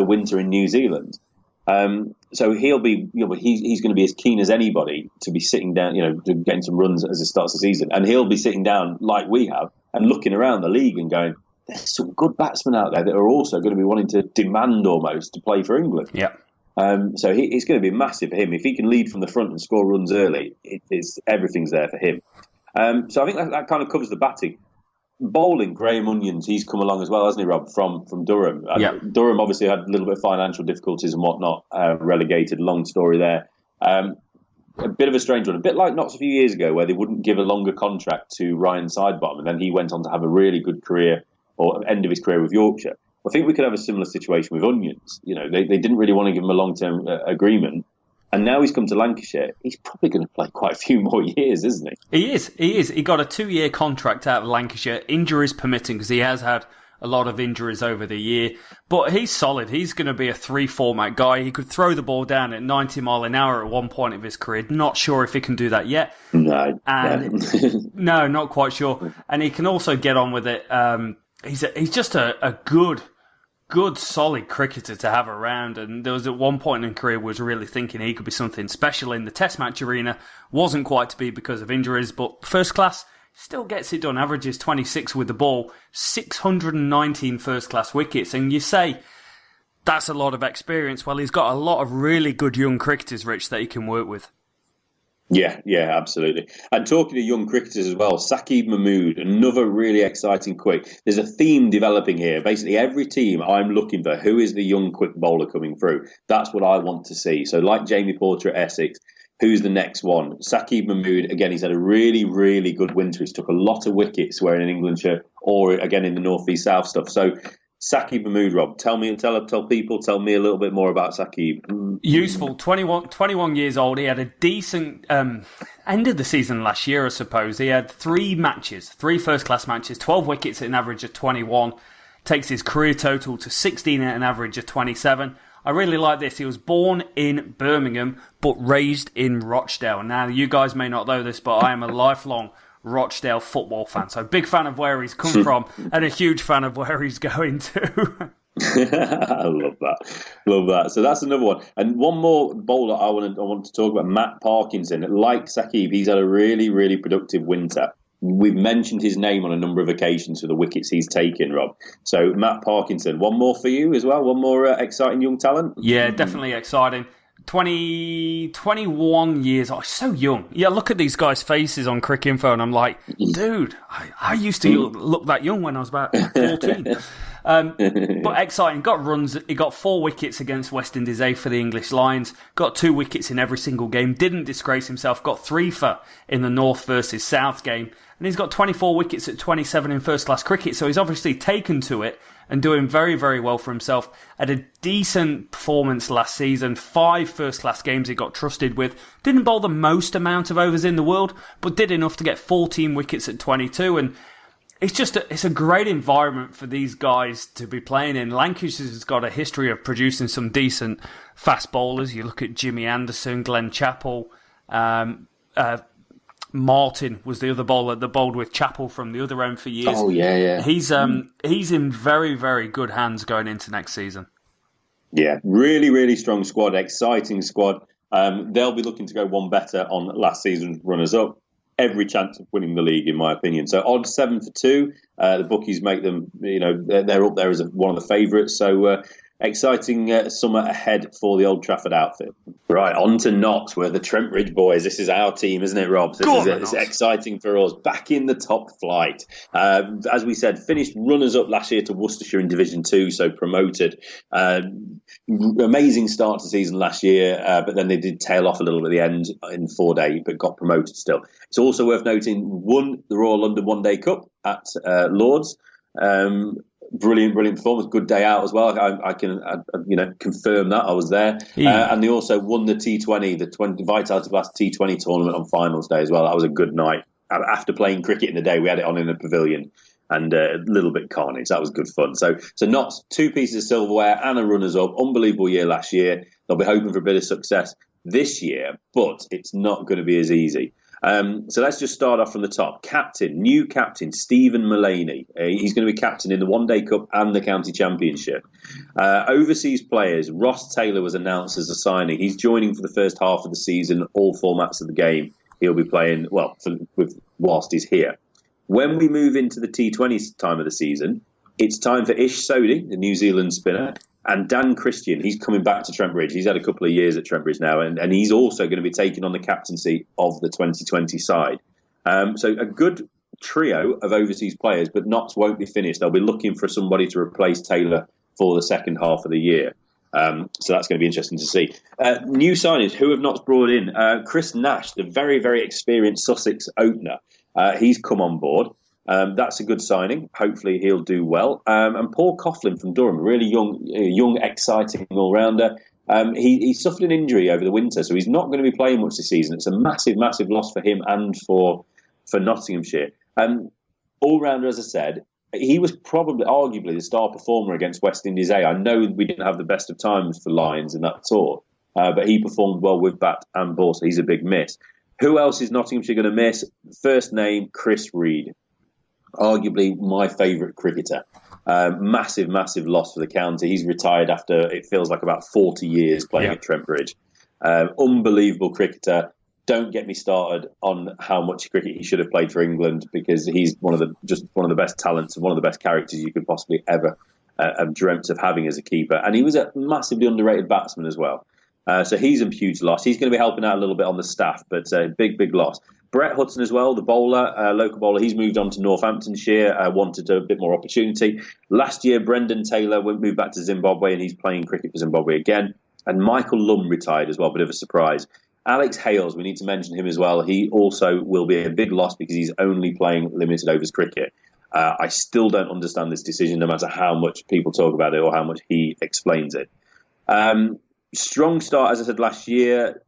winter in New Zealand. So he'll be, he's going to be as keen as anybody to be sitting down, getting some runs as it starts the season, and he'll be sitting down like we have and looking around the league and going, there's some good batsmen out there that are also going to be wanting to demand almost to play for England. Yeah. So it's going to be massive for him if he can lead from the front and score runs early. Everything's there for him. So I think that kind of covers the batting. Bowling, Graham Onions, he's come along as well, hasn't he, Rob, from Durham? Yeah. Durham obviously had a little bit of financial difficulties and whatnot, relegated, long story there. A bit of a strange one, a bit like Notts a few years ago where they wouldn't give a longer contract to Ryan Sidebottom and then he went on to have a really good career, or end of his career with Yorkshire. I think we could have a similar situation with Onions. They didn't really want to give him a long-term agreement. And now he's come to Lancashire. He's probably going to play quite a few more years, isn't he? He is. He got a 2-year contract out of Lancashire, injuries permitting, because he has had a lot of injuries over the year. But he's solid. He's going to be a 3-format guy. He could throw the ball down at 90 mile an hour at one point of his career. Not sure if he can do that yet. No. No, not quite sure. And he can also get on with it. He's just a good, solid cricketer to have around, and there was at one point in his career was really thinking he could be something special in the test match arena. Wasn't quite to be because of injuries, but first class still gets it done. Averages 26 with the ball, 619 first class wickets, and you say that's a lot of experience. Well, he's got a lot of really good young cricketers, Rich, that he can work with. Yeah, absolutely. And talking to young cricketers as well, Saqib Mahmood, another really exciting quick. There's a theme developing here. Basically, every team I'm looking for, who is the young quick bowler coming through? That's what I want to see. So like Jamie Porter at Essex, who's the next one? Saqib Mahmood, again, he's had a really, really good winter. He's took a lot of wickets, where in Englandshire or again in the North v South stuff. So Saqib Mahmood, Rob, tell me a little bit more about Saqib. Useful, 21 years old. He had a decent end of the season last year, I suppose. He had 3 first-class matches, 12 wickets at an average of 21. Takes his career total to 16 at an average of 27. I really like this. He was born in Birmingham, but raised in Rochdale. Now, you guys may not know this, but I am a lifelong Rochdale football fan. So big fan of where he's come from and a huge fan of where he's going to. I love that. So that's another one. And one more bowler I want to talk about, Matt Parkinson. Like Saqib, he's had a really, really productive winter. We've mentioned his name on a number of occasions for the wickets he's taken, Rob. So Matt Parkinson, one more for you as well? One more exciting young talent? Yeah, definitely exciting. 21 years. Oh, so young. Yeah, look at these guys' faces on Cricinfo and I'm like, dude, I used to look that young when I was about 14. But exciting. Got runs. He got 4 wickets against West Indies A for the English Lions. Got 2 wickets in every single game. Didn't disgrace himself. Got 3 for in the North versus South game. And he's got 24 wickets at 27 in first-class cricket. So he's obviously taken to it and doing very, very well for himself. Had a decent performance last season. 5 first-class games he got trusted with. Didn't bowl the most amount of overs in the world, but did enough to get 14 wickets at 22. And it's a great environment for these guys to be playing in. Lancashire's got a history of producing some decent fast bowlers. You look at Jimmy Anderson, Glenn Chappell, Martin was the other bowler that bowled with Chappell from the other end for years. Oh, yeah. He's in very, very good hands going into next season. Yeah, really, really strong squad, exciting squad. They'll be looking to go one better on last season's runners-up. Every chance of winning the league, in my opinion. So odds 7-2. The bookies make them, they're up there as one of the favourites. So exciting summer ahead for the Old Trafford outfit. Right, on to Notts, where the Trent Bridge boys. This is our team, isn't it, Rob? It's exciting for us. Back in the top flight. As we said, finished runners-up last year to Worcestershire in Division 2, so promoted. Amazing start to the season last year, but then they did tail off a little at the end in 4-day, but got promoted still. It's also worth noting, won the Royal London One Day Cup at Lords. Brilliant performance. Good day out as well. I can confirm that I was there. Yeah. And they also won the T20, the Vitality Blast T20 tournament on finals day as well. That was a good night. After playing cricket in the day, we had it on in a pavilion and a little bit carnage. That was good fun. So Notts, 2 pieces of silverware and a runners-up. Unbelievable year last year. They'll be hoping for a bit of success this year, but it's not going to be as easy. So let's just start off from the top. New captain, Stephen Mullaney. He's going to be captain in the One Day Cup and the County Championship. Overseas players, Ross Taylor was announced as a signing. He's joining for the first half of the season, all formats of the game. He'll be playing, whilst he's here. When we move into the T20 time of the season, it's time for Ish Sodhi, the New Zealand spinner, and Dan Christian. He's coming back to Trent Bridge. He's had a couple of years at Trent Bridge now, and he's also going to be taking on the captaincy of the 2020 side. So a good trio of overseas players, but Notts won't be finished. They'll be looking for somebody to replace Taylor for the second half of the year. So that's going to be interesting to see. New signings, who have Notts brought in? Chris Nash, the very, very experienced Sussex opener. He's come on board. That's a good signing. Hopefully he'll do well. And Paul Coughlin from Durham, really young, exciting all-rounder. He suffered an injury over the winter, so he's not going to be playing much this season. It's a massive, massive loss for him and for Nottinghamshire. All-rounder, as I said, he was arguably the star performer against West Indies A. I know we didn't have the best of times for Lions in that tour, but he performed well with bat and ball, so he's a big miss. Who else is Nottinghamshire going to miss? First name, Chris Reed. Arguably my favourite cricketer. Massive, massive loss for the county. He's retired after, it feels like, about 40 years playing at Trent Bridge. Unbelievable cricketer. Don't get me started on how much cricket he should have played for England, because he's one of the best talents and one of the best characters you could possibly ever have dreamt of having as a keeper. And he was a massively underrated batsman as well. So he's a huge loss. He's going to be helping out a little bit on the staff, but big loss. Brett Hudson as well, the bowler, local bowler. He's moved on to Northamptonshire, wanted a bit more opportunity. Last year, Brendan Taylor moved back to Zimbabwe, and he's playing cricket for Zimbabwe again. And Michael Lum retired as well, bit of a surprise. Alex Hales, we need to mention him as well. He also will be a big loss because he's only playing limited overs cricket. I still don't understand this decision, no matter how much people talk about it or how much he explains it. Strong start, as I said, last year.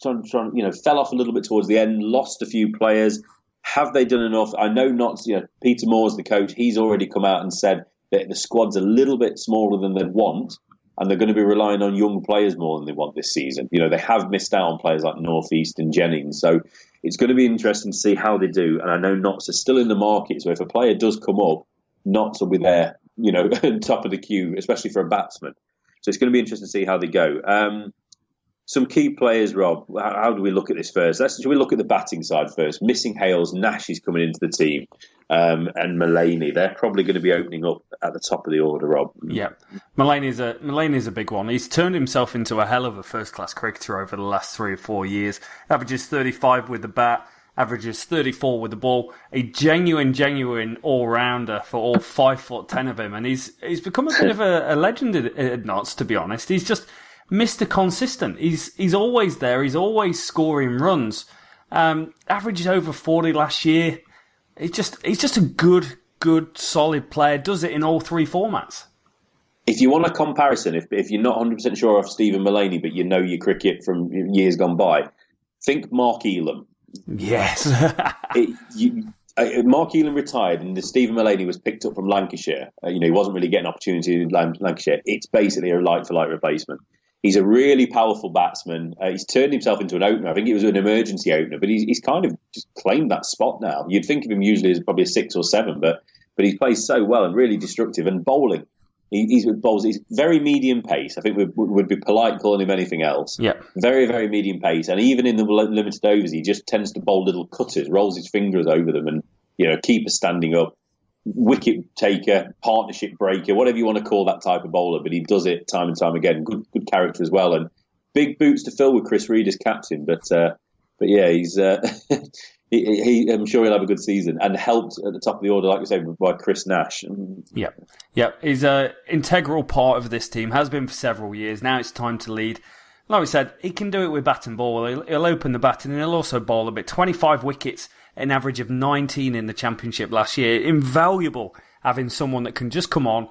Fell off a little bit towards the end, lost a few players. Have they done enough? I know not. Peter Moore's the coach. He's already come out and said that the squad's a little bit smaller than they'd want, and they're going to be relying on young players more than they want this season. They have missed out on players like North East and Jennings, so it's going to be interesting to see how they do. And I know Notts are still in the market, so if a player does come up, Notts will be there, top of the queue, especially for a batsman. So it's going to be interesting to see how they go. Some key players, Rob. How do we look at this first? Should we look at the batting side first? Missing Hales, Nash is coming into the team, and Mullaney. They're probably going to be opening up at the top of the order, Rob. Yeah, Mullaney's a big one. He's turned himself into a hell of a first-class cricketer over the last 3 or 4 years. Averages 35 with the bat, averages 34 with the ball. A genuine all-rounder for all 5'10" of him, and he's become a bit of a legend at Notts, to be honest. He's just Mr. Consistent. He's always there. He's always scoring runs. Averaged over 40 last year. He's just a good, solid player. Does it in all 3 formats. If you want a comparison, if you're not 100% sure of Stephen Mullaney, but you know your cricket from years gone by, think Mark Elam. Yes. Mark Elam retired, and Stephen Mullaney was picked up from Lancashire. He wasn't really getting opportunity in Lancashire. It's basically a like-for-like replacement. He's a really powerful batsman. He's turned himself into an opener. I think it was an emergency opener, but he's kind of just claimed that spot now. You'd think of him usually as probably a 6 or 7, but he plays so well and really destructive. And bowling, he's very medium pace. I think we would be polite calling him anything else. Yeah. Very, very medium pace. And even in the limited overs, he just tends to bowl little cutters, rolls his fingers over them, and keeper standing up, wicket taker, partnership breaker, whatever you want to call that type of bowler. But he does it time and time again. Good character as well, and big boots to fill with Chris Reed as captain. But yeah, he's. I'm sure he'll have a good season, and helped at the top of the order, like I say, by Chris Nash. Yeah, he's an integral part of this team, has been for several years. Now it's time to lead. Like we said, he can do it with bat and ball. He'll open the bat and he'll also bowl a bit. 25 wickets, an average of 19 in the Championship last year. Invaluable having someone that can just come on,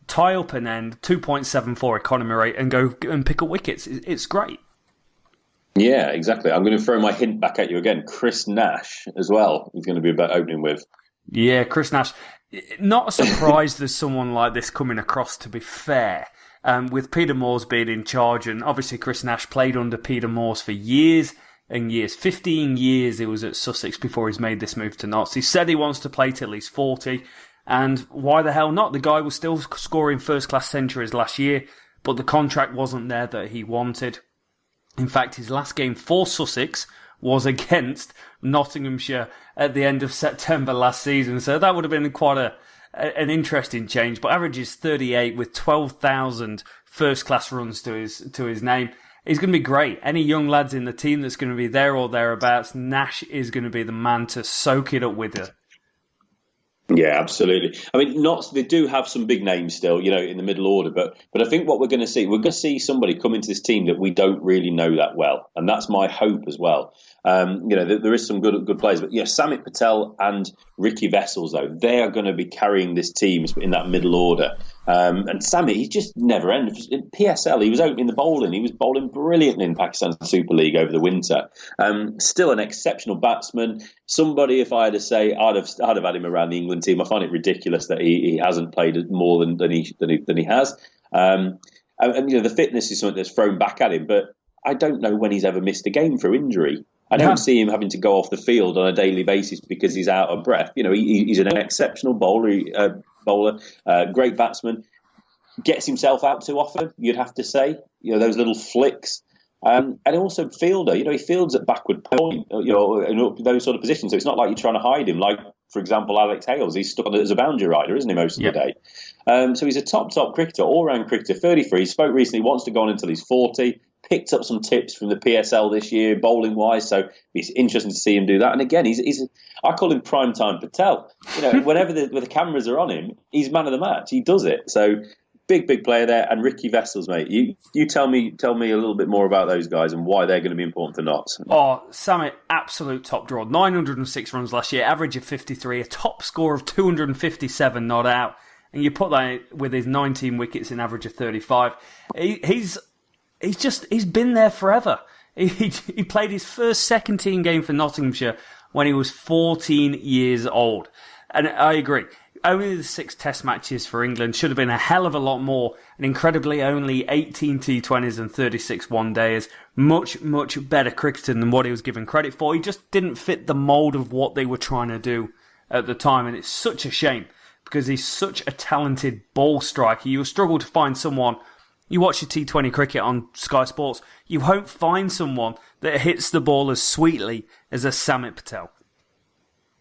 tie up an end, 2.74 economy rate, and go and pick up wickets. It's great. Yeah, exactly. I'm going to throw my hint back at you again. Chris Nash as well. He's going to be about opening with. Yeah, Chris Nash. Not a surprise there's someone like this coming across, to be fair. With Peter Moores being in charge, and obviously Chris Nash played under Peter Moores for years and years. 15 years he was at Sussex before he's made this move to Notts. He said he wants to play till he's 40, and why the hell not? The guy was still scoring first-class centuries last year, but the contract wasn't there that he wanted. In fact, his last game for Sussex was against Nottinghamshire at the end of September last season. So that would have been quite an interesting change. But averages 38 with 12,000 first-class runs to his name. He's going to be great. Any young lads in the team that's going to be there or thereabouts, Nash is going to be the man to soak it up with her. Yeah, absolutely. I mean, Notts, they do have some big names still, in the middle order, but I think what we're going to see somebody come into this team that we don't really know that well, and that's my hope as well. There is some good players, but Samit Patel and Ricky Vessels, though, they are going to be carrying this team in that middle order. And Samit, he just never ended. In PSL, he was opening the bowling. He was bowling brilliantly in Pakistan Super League over the winter. Still an exceptional batsman. Somebody, if I had to say, I'd have had him around the England team. I find it ridiculous that he hasn't played more than he has. And the fitness is something that's thrown back at him. But I don't know when he's ever missed a game through injury. I don't see him having to go off the field on a daily basis because he's out of breath. He's an exceptional bowler, great batsman. Gets himself out too often, you'd have to say. Those little flicks. And also fielder. He fields at backward point, in those sort of positions. So it's not like you're trying to hide him. Like, for example, Alex Hales. He's stuck on it as a boundary rider, isn't he, most of the day? So he's a top cricketer, all-round cricketer, 33. Spoke recently, wants to go on until he's 40. Picked up some tips from the PSL this year, bowling-wise, so it's interesting to see him do that. And again, I call him Primetime Patel. Whenever the cameras are on him, he's man of the match. He does it. So big player there. And Ricky Vessels, mate, you tell me a little bit more about those guys and why they're going to be important for Notts. Oh, Samit, absolute top draw. 906 runs last year, average of 53, a top score of 257 not out. And you put that with his 19 wickets, an average of 35. He's been there forever. He played his first second team game for Nottinghamshire when he was 14 years old. And I agree. Only the 6 test matches for England, should have been a hell of a lot more. And incredibly, only 18 T20s and 36 one-dayers. Much better cricketer than what he was given credit for. He just didn't fit the mould of what they were trying to do at the time. And it's such a shame because he's such a talented ball striker. You struggle to find someone. You watch your T20 cricket on Sky Sports, you won't find someone that hits the ball as sweetly as a Samit Patel.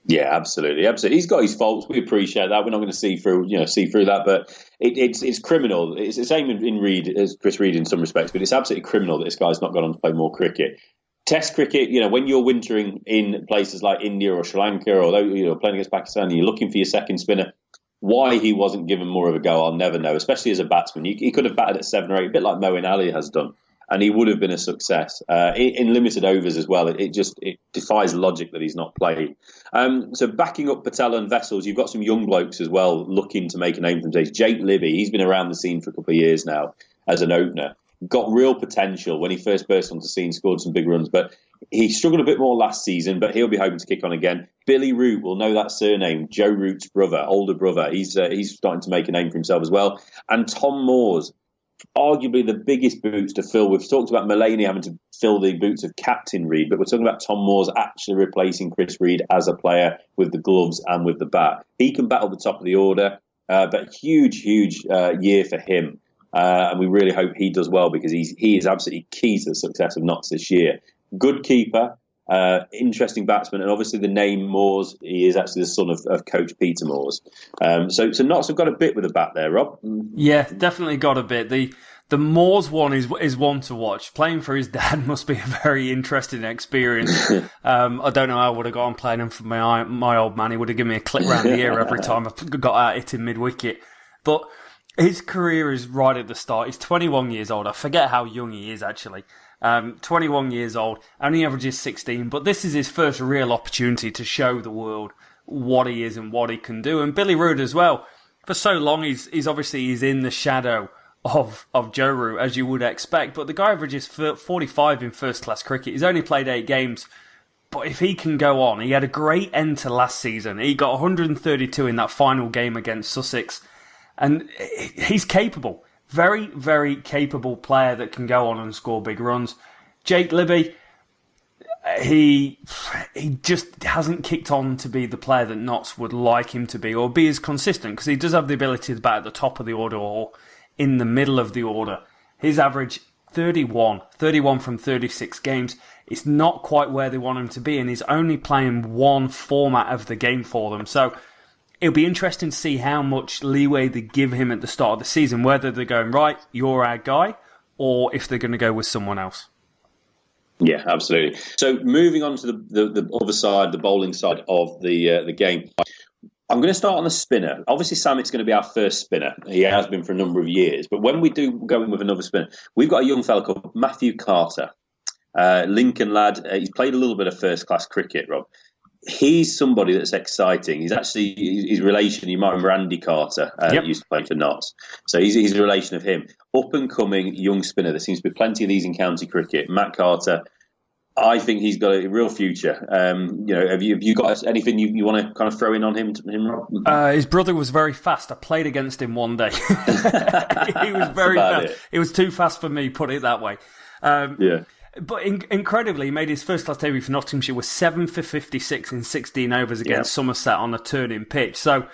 Yeah, absolutely. He's got his faults. We appreciate that. We're not going to see through that, but it's criminal. It's the same in Reed as Chris Reed in some respects, but it's absolutely criminal that this guy's not gone on to play more cricket. Test cricket, when you're wintering in places like India or Sri Lanka, or playing against Pakistan, and you're looking for your second spinner. Why he wasn't given more of a go, I'll never know, especially as a batsman. He could have batted at 7 or 8, a bit like Moeen Ali has done, and he would have been a success. In limited overs as well, it defies logic that he's not played. So backing up Patel and Vessels, you've got some young blokes as well looking to make a name for themselves. Jake Libby, he's been around the scene for a couple of years now as an opener. Got real potential when he first burst onto the scene, scored some big runs, but he struggled a bit more last season, but he'll be hoping to kick on again. Billy Root, will know that surname, Joe Root's older brother. He's starting to make a name for himself as well. And Tom Moores, arguably the biggest boots to fill. We've talked about Mulaney having to fill the boots of Captain Reid, but we're talking about Tom Moores actually replacing Chris Reid as a player with the gloves and with the bat. He can battle the top of the order, but huge year for him. And we really hope he does well, because he is absolutely key to the success of Notts this year. Good keeper, interesting batsman, and obviously the name Moores, he is actually the son of Coach Peter Moores. So Notts have got a bit with the bat there, Rob. Yeah, definitely got a bit. The Moores one is one to watch. Playing for his dad must be a very interesting experience. I don't know how I would have got on playing him for my old man. He would have given me a clip round the ear every time I got out hitting mid-wicket. But his career is right at the start. He's 21 years old. I forget how young he is, actually. 21 years old, only averages 16, but this is his first real opportunity to show the world what he is and what he can do. And Billy Root as well. For so long, he's in the shadow of Joe Root, as you would expect, but the guy averages 45 in first-class cricket. He's only played 8 games, but if he can go on, he had a great end to last season. He got 132 in that final game against Sussex, and he's capable. Very, very capable player that can go on and score big runs. Jake Libby, he just hasn't kicked on to be the player that Notts would like him to be, or be as consistent, because he does have the ability to bat at the top of the order or in the middle of the order. His average 31 from 36 games. It's not quite where they want him to be, and he's only playing one format of the game for them. So it'll be interesting to see how much leeway they give him at the start of the season, whether they're going, right, you're our guy, or if they're going to go with someone else. Yeah, absolutely. So moving on to the other side, the bowling side of the game. I'm going to start on the spinner. Obviously, Samit's going to be our first spinner. He has been for a number of years. But when we do go in with another spinner, we've got a young fella called Matthew Carter. Lincoln lad. He's played a little bit of first-class cricket, Rob. He's somebody that's exciting. He's actually his relation. You might remember Andy Carter used to play for Notts, so he's a relation of him. Up and coming young spinner. There seems to be plenty of these in county cricket. Matt Carter, I think he's got a real future. Have you got anything you want to kind of throw in on him, Rob? His brother was very fast. I played against him one day. He was very fast. It was too fast for me. Put it that way. Yeah. But incredibly, he made his first-class debut for Nottinghamshire with 7 for 56 in 16 overs against Somerset on a turning pitch. So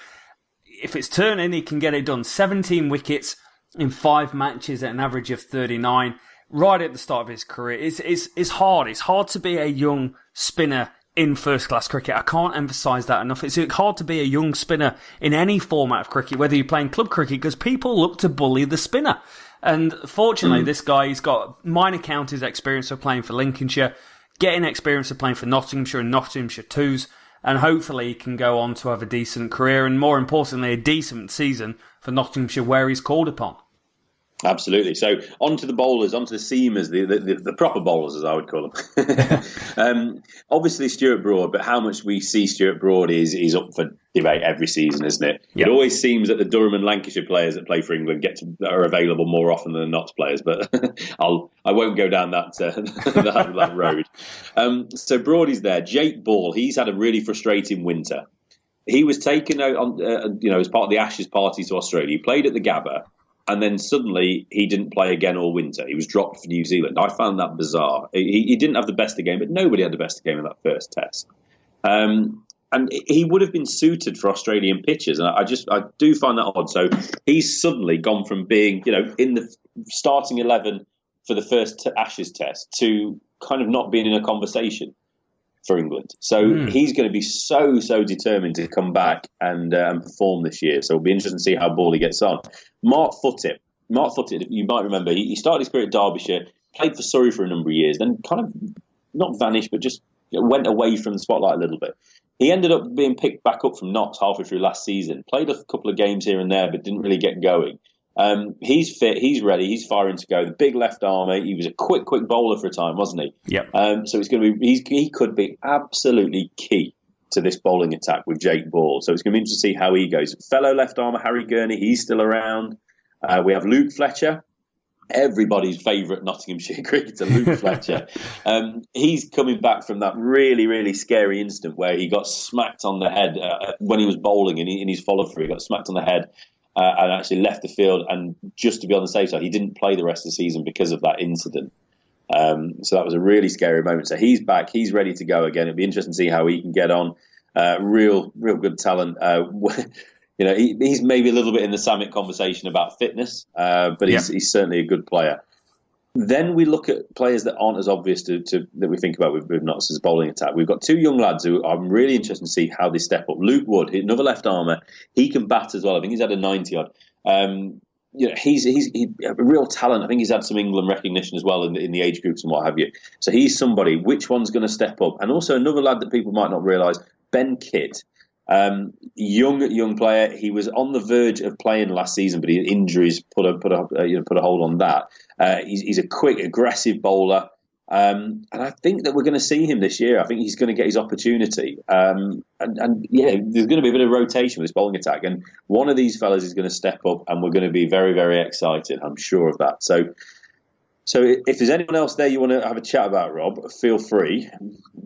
if it's turning, he can get it done. 17 wickets in 5 matches at an average of 39. Right at the start of his career. It's hard. It's hard to be a young spinner in first-class cricket. I can't emphasise that enough. It's hard to be a young spinner in any format of cricket, whether you're playing club cricket, because people look to bully the spinner. And fortunately, this guy, he's got minor counties experience of playing for Lincolnshire, getting experience of playing for Nottinghamshire and Nottinghamshire Twos, and hopefully he can go on to have a decent career and, more importantly, a decent season for Nottinghamshire where he's called upon. Absolutely. So on to the bowlers, on to the seamers, the proper bowlers, as I would call them. Obviously Stuart Broad, but how much we see Stuart Broad is up for debate every season, isn't it? Yep. It always seems that the Durham and Lancashire players that play for England are available more often than the Notts players, but I won't go down that road. So Broad is there. Jake Ball, he's had a really frustrating winter. He was taken out on, as part of the Ashes party to Australia. He played at the Gabba. And then suddenly he didn't play again all winter. He was dropped for New Zealand. I found that bizarre. He didn't have the best of game, but nobody had the best of game in that first test. And he would have been suited for Australian pitches. And I do find that odd. So he's suddenly gone from being, in the starting 11 for the first Ashes test to kind of not being in a conversation for England. So he's going to be so determined to come back and perform this year. So it'll be interesting to see how Bally gets on. Mark Foote, you might remember, he started his career at Derbyshire, played for Surrey for a number of years, then kind of not vanished, but just went away from the spotlight a little bit. He ended up being picked back up from Notts halfway through last season, played a couple of games here and there, but didn't really get going. He's fit, he's ready, he's firing to go. The big left armer, he was a quick bowler for a time, wasn't he? Yep. So it's going to be, he could be absolutely key to this bowling attack with Jake Ball. So it's going to be interesting to see how he goes. Fellow left armer Harry Gurney, he's still around. We have Luke Fletcher, everybody's favourite Nottinghamshire cricketer, Luke Fletcher. He's coming back from that really scary incident where he got smacked on the head when he was bowling in his follow-through. He got smacked on the head. and actually left the field. And just to be on the safe side, he didn't play the rest of the season because of that incident. So that was a really scary moment. So he's back. He's ready to go again. It'll be interesting to see how he can get on. Real good talent. He's maybe a little bit in the Samet conversation about fitness, but he's certainly a good player. Then we look at players that aren't as obvious that we think about with Notts' bowling attack. We've got two young lads who I'm really interested to see how they step up. Luke Wood, another left armour, he can bat as well. I think he's had a 90 odd. He's a real talent. I think he's had some England recognition as well in the age groups and what have you. So he's somebody. Which one's going to step up? And also another lad that people might not realise, Ben Kitt. Young player. He was on the verge of playing last season, but his injuries put a hold on that. He's a quick, aggressive bowler, and I think that we're going to see him this year. I think he's going to get his opportunity, and there's going to be a bit of rotation with this bowling attack, and one of these fellas is going to step up, and we're going to be very, very excited. I'm sure of that. So if there's anyone else there you want to have a chat about, Rob, feel free.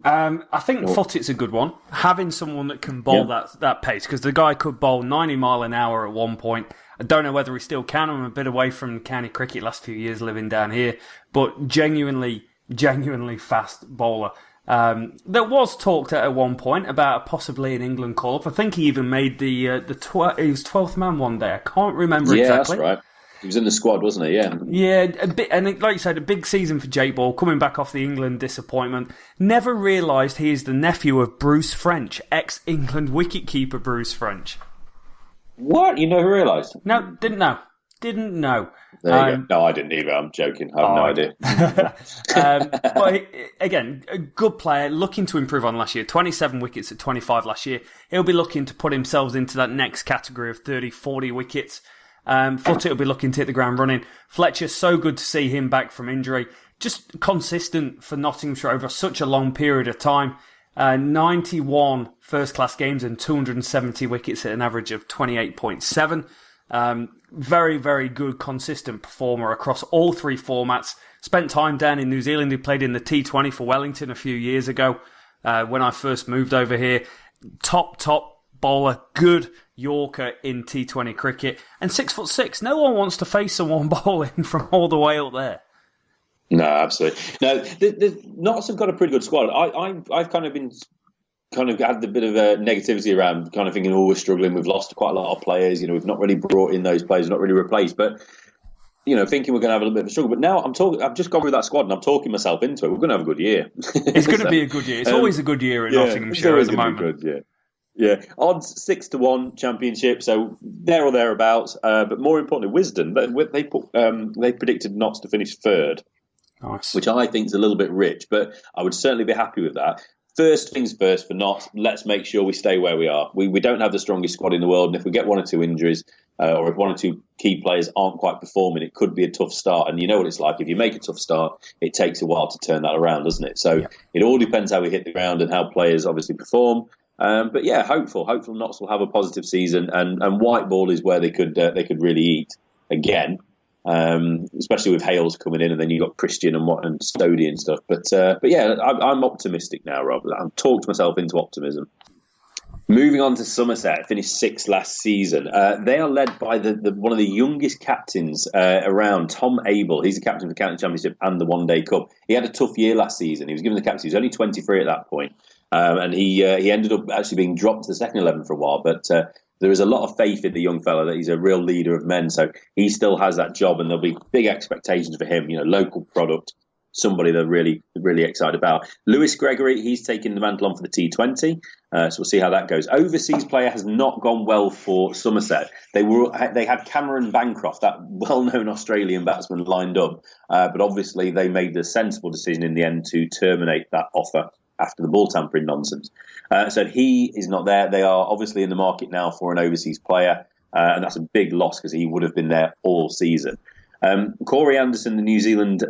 I think Footett's a good one. Having someone that can bowl that pace, because the guy could bowl 90 mile an hour at one point. I don't know whether he still can. I'm a bit away from county cricket last few years living down here, but genuinely fast bowler. There was talked at one point about possibly an England call-up. I think he even made he was 12th man one day. I can't remember exactly. Yeah, that's right. He was in the squad, wasn't he? Yeah. Yeah, a bit, and like you said, a big season for Jake Ball, coming back off the England disappointment. Never realised he is the nephew of Bruce French, ex-England wicketkeeper Bruce French. What? You never realised? No, didn't know. There you go. No, I didn't either. I'm joking. I have no idea. But again, a good player, looking to improve on last year. 27 wickets at 25 last year. He'll be looking to put himself into that next category of 30, 40 wickets. Foote will be looking to hit the ground running. Fletcher, so good to see him back from injury. Just consistent for Nottinghamshire over such a long period of time. 91 first-class games and 270 wickets at an average of 28.7. Very, very good, consistent performer across all three formats. Spent time down in New Zealand. He played in the T20 for Wellington a few years ago when I first moved over here. Top bowler, good Yorker in T20 cricket, and 6'6". No one wants to face someone bowling from all the way up there. No, absolutely. No, the Notts have got a pretty good squad. I've kind of had a bit of a negativity around kind of thinking, we're struggling. We've lost quite a lot of players. We've not really brought in those players, not really replaced. But thinking we're going to have a little bit of a struggle. But now I've just gone through that squad and I'm talking myself into it. We're going to have a good year. It's going to be a good year. It's always a good year at Nottinghamshire at the moment. Yeah, odds 6-1 championship, so there or thereabouts. But more importantly, Wisdom. They predicted Notts to finish third, nice, which I think is a little bit rich, but I would certainly be happy with that. First things first for Notts. Let's make sure we stay where we are. We don't have the strongest squad in the world, and if we get one or two injuries, or if one or two key players aren't quite performing, it could be a tough start. And you know what it's like. If you make a tough start, it takes a while to turn that around, doesn't it? So It all depends how we hit the ground and how players obviously perform. But yeah, hopeful Notts will have a positive season, and white ball is where they could really eat again, especially with Hales coming in, and then you got Christian and Stodie and stuff. But yeah, I'm optimistic now, Rob. I've talked myself into optimism. Moving on to Somerset, finished 6th last season. They are led by one of the youngest captains around, Tom Abel. He's the captain of the County Championship and the One Day Cup. He had a tough year last season. He was given the captaincy. He was only 23 at that point. And he ended up actually being dropped to the second 11 for a while. But there is a lot of faith in the young fella that he's a real leader of men. So he still has that job, and there'll be big expectations for him. Local product, somebody they're really, really excited about. Lewis Gregory, he's taking the mantle on for the T20. So we'll see how that goes. Overseas player has not gone well for Somerset. They had Cameron Bancroft, that well-known Australian batsman, lined up. But obviously they made the sensible decision in the end to terminate that offer after the ball tampering nonsense. So he is not there. They are obviously in the market now for an overseas player, and that's a big loss because he would have been there all season. Corey Anderson, the New Zealand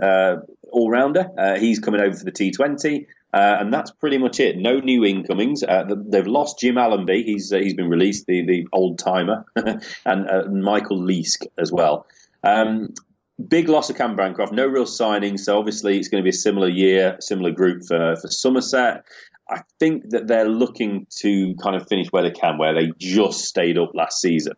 all-rounder, he's coming over for the T20, and that's pretty much it. No new incomings. They've lost Jim Allenby. He's been released, the old-timer, and Michael Leask as well. Big loss of Cam Bancroft, no real signings, so obviously it's going to be a similar year, similar group for Somerset. I think that they're looking to kind of finish where they can, where they just stayed up last season.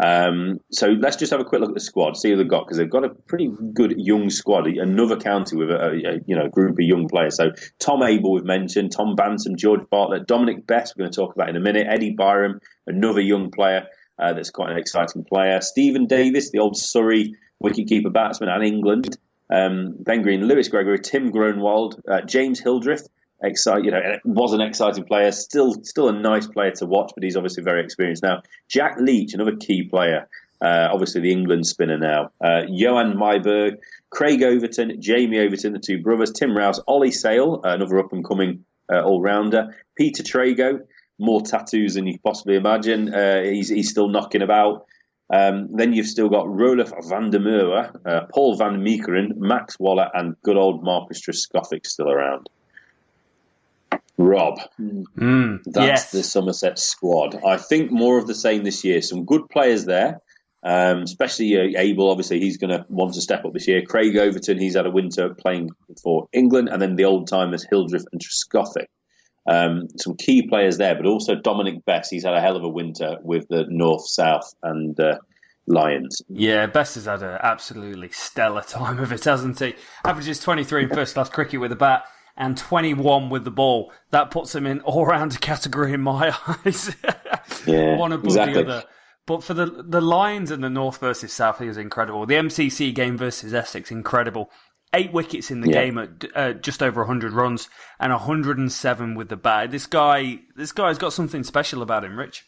So let's just have a quick look at the squad, see who they've got, because they've got a pretty good young squad, another county with a group of young players. So Tom Abel we've mentioned, Tom Bantam, George Bartlett, Dominic Best we're going to talk about in a minute, Eddie Byram, another young player that's quite an exciting player, Stephen Davis, the old Surrey wicketkeeper batsman and England, Ben Green, Lewis Gregory, Tim Gronwald, James Hildreth. Was an exciting player, still a nice player to watch, but he's obviously very experienced now. Jack Leach, another key player, obviously the England spinner now. Johan Myberg, Craig Overton, Jamie Overton, the two brothers, Tim Rouse, Ollie Sale, another up-and-coming all-rounder, Peter Trago, more tattoos than you could possibly imagine. He's still knocking about. Then you've still got Roelof van der Merwe, Paul van Meekeren, Max Waller, and good old Marcus Trescothick still around. Rob, that's the Somerset squad. I think more of the same this year. Some good players there, especially Abel. Obviously, he's going to want to step up this year. Craig Overton, he's had a winter playing for England. And then the old-timers, Hildreth and Trescothick. Some key players there, but also Dominic Best. He's had a hell of a winter with the North, South and Lions. Yeah, Best has had an absolutely stellar time of it, hasn't he? Averages 23 in first-class cricket with a bat and 21 with the ball. That puts him in all-round category in my eyes. One above the other. But for the Lions and the North versus South, he was incredible. The MCC game versus Essex, incredible. 8 wickets in the game at just over 100 runs and 107 with the bat. This guy's got something special about him, Rich.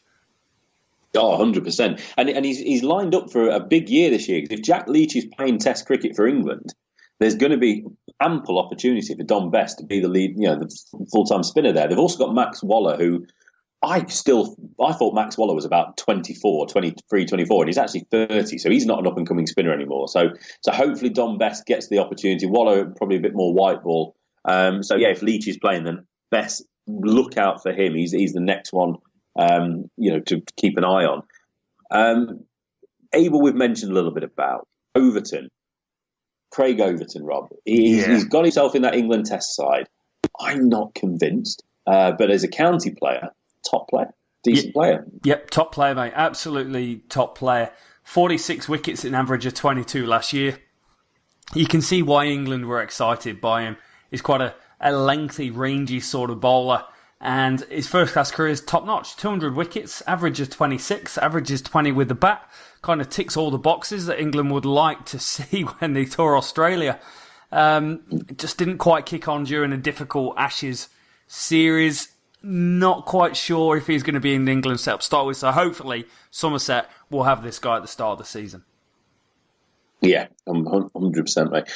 Oh, 100%. And he's lined up for a big year this year. If Jack Leach is playing Test cricket for England, there's going to be ample opportunity for Dom Best to be the lead, the full-time spinner there. They've also got Max Waller, who I thought Max Waller was about 23, 24, and he's actually 30, so he's not an up-and-coming spinner anymore. So hopefully Dom Best gets the opportunity. Waller probably a bit more white ball. If Leach is playing, then Best, look out for him. He's the next one, to keep an eye on. Abel, we've mentioned a little bit about. Overton. Craig Overton, Rob. He's got himself in that England Test side. I'm not convinced, but as a county player, top player, decent player. Yep, top player, mate. Absolutely top player. 46 wickets in average of 22 last year. You can see why England were excited by him. He's quite a lengthy, rangy sort of bowler. And his first-class career is top-notch. 200 wickets, average of 26, averages 20 with the bat. Kind of ticks all the boxes that England would like to see when they tour Australia. Just didn't quite kick on during a difficult Ashes series. Not quite sure if he's going to be in the England setup to start with. So hopefully Somerset will have this guy at the start of the season. Yeah, 100%, mate.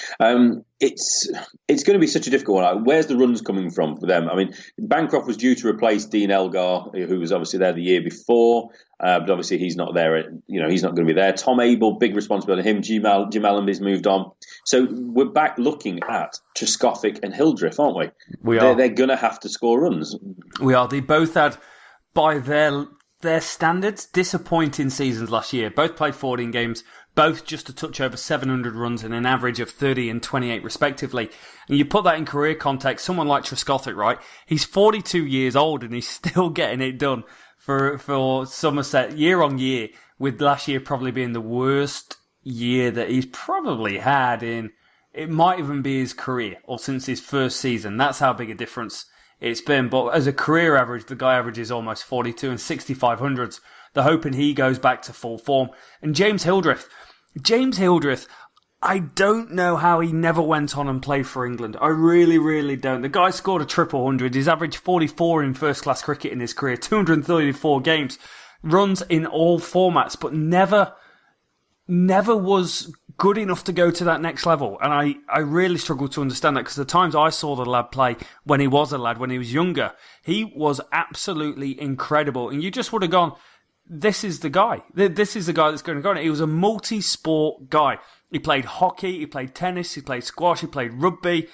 It's going to be such a difficult one. Where's the runs coming from for them? I mean, Bancroft was due to replace Dean Elgar, who was obviously there the year before, but obviously he's not there. He's not going to be there. Tom Abel, big responsibility on him. Jim Allenby's moved on. So we're back looking at Trescothick and Hildreth, aren't we? We are. They're going to have to score runs. We are. They both had, by their standards, disappointing seasons last year. Both played 14 games. Both just a touch over 700 runs and an average of 30 and 28 respectively. And you put that in career context, someone like Trescothick, right? He's 42 years old and he's still getting it done for Somerset year on year, with last year probably being the worst year that he's probably had in, it might even be his career or since his first season. That's how big a difference it's been. But as a career average, the guy averages almost 42 and 6,500s. They're hoping he goes back to full form. And James Hildreth, I don't know how he never went on and played for England. I really, really don't. The guy scored a triple hundred. He's averaged 44 in first-class cricket in his career, 234 games, runs in all formats, but never was good enough to go to that next level. And I really struggle to understand that, because the times I saw the lad play when he was a lad, when he was younger, he was absolutely incredible. And you just would have gone, this is the guy. This is the guy that's going to go on. He was a multi-sport guy. He played hockey, he played tennis, he played squash, he played rugby,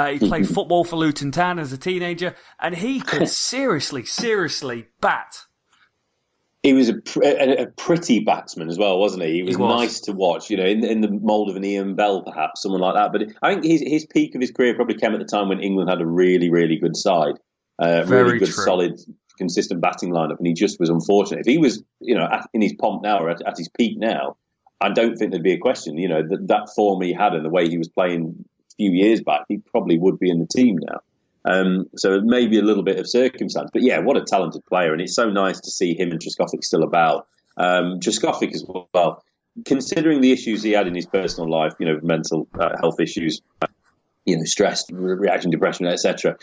he played football for Luton Town as a teenager, and he could seriously bat. He was a pretty batsman as well, wasn't he? He was nice to watch, in the mould of an Ian Bell, perhaps, someone like that. But I think his peak of his career probably came at the time when England had a really, really good side. Really good, solid consistent batting lineup, and he just was unfortunate. If he was, in his pomp now or at his peak now, I don't think there'd be a question. That form he had and the way he was playing a few years back, he probably would be in the team now. So maybe a little bit of circumstance. But yeah, what a talented player. And it's so nice to see him and Trescothick still about. Trescothick as well, considering the issues he had in his personal life, mental health issues, stress, reaction, depression, etc.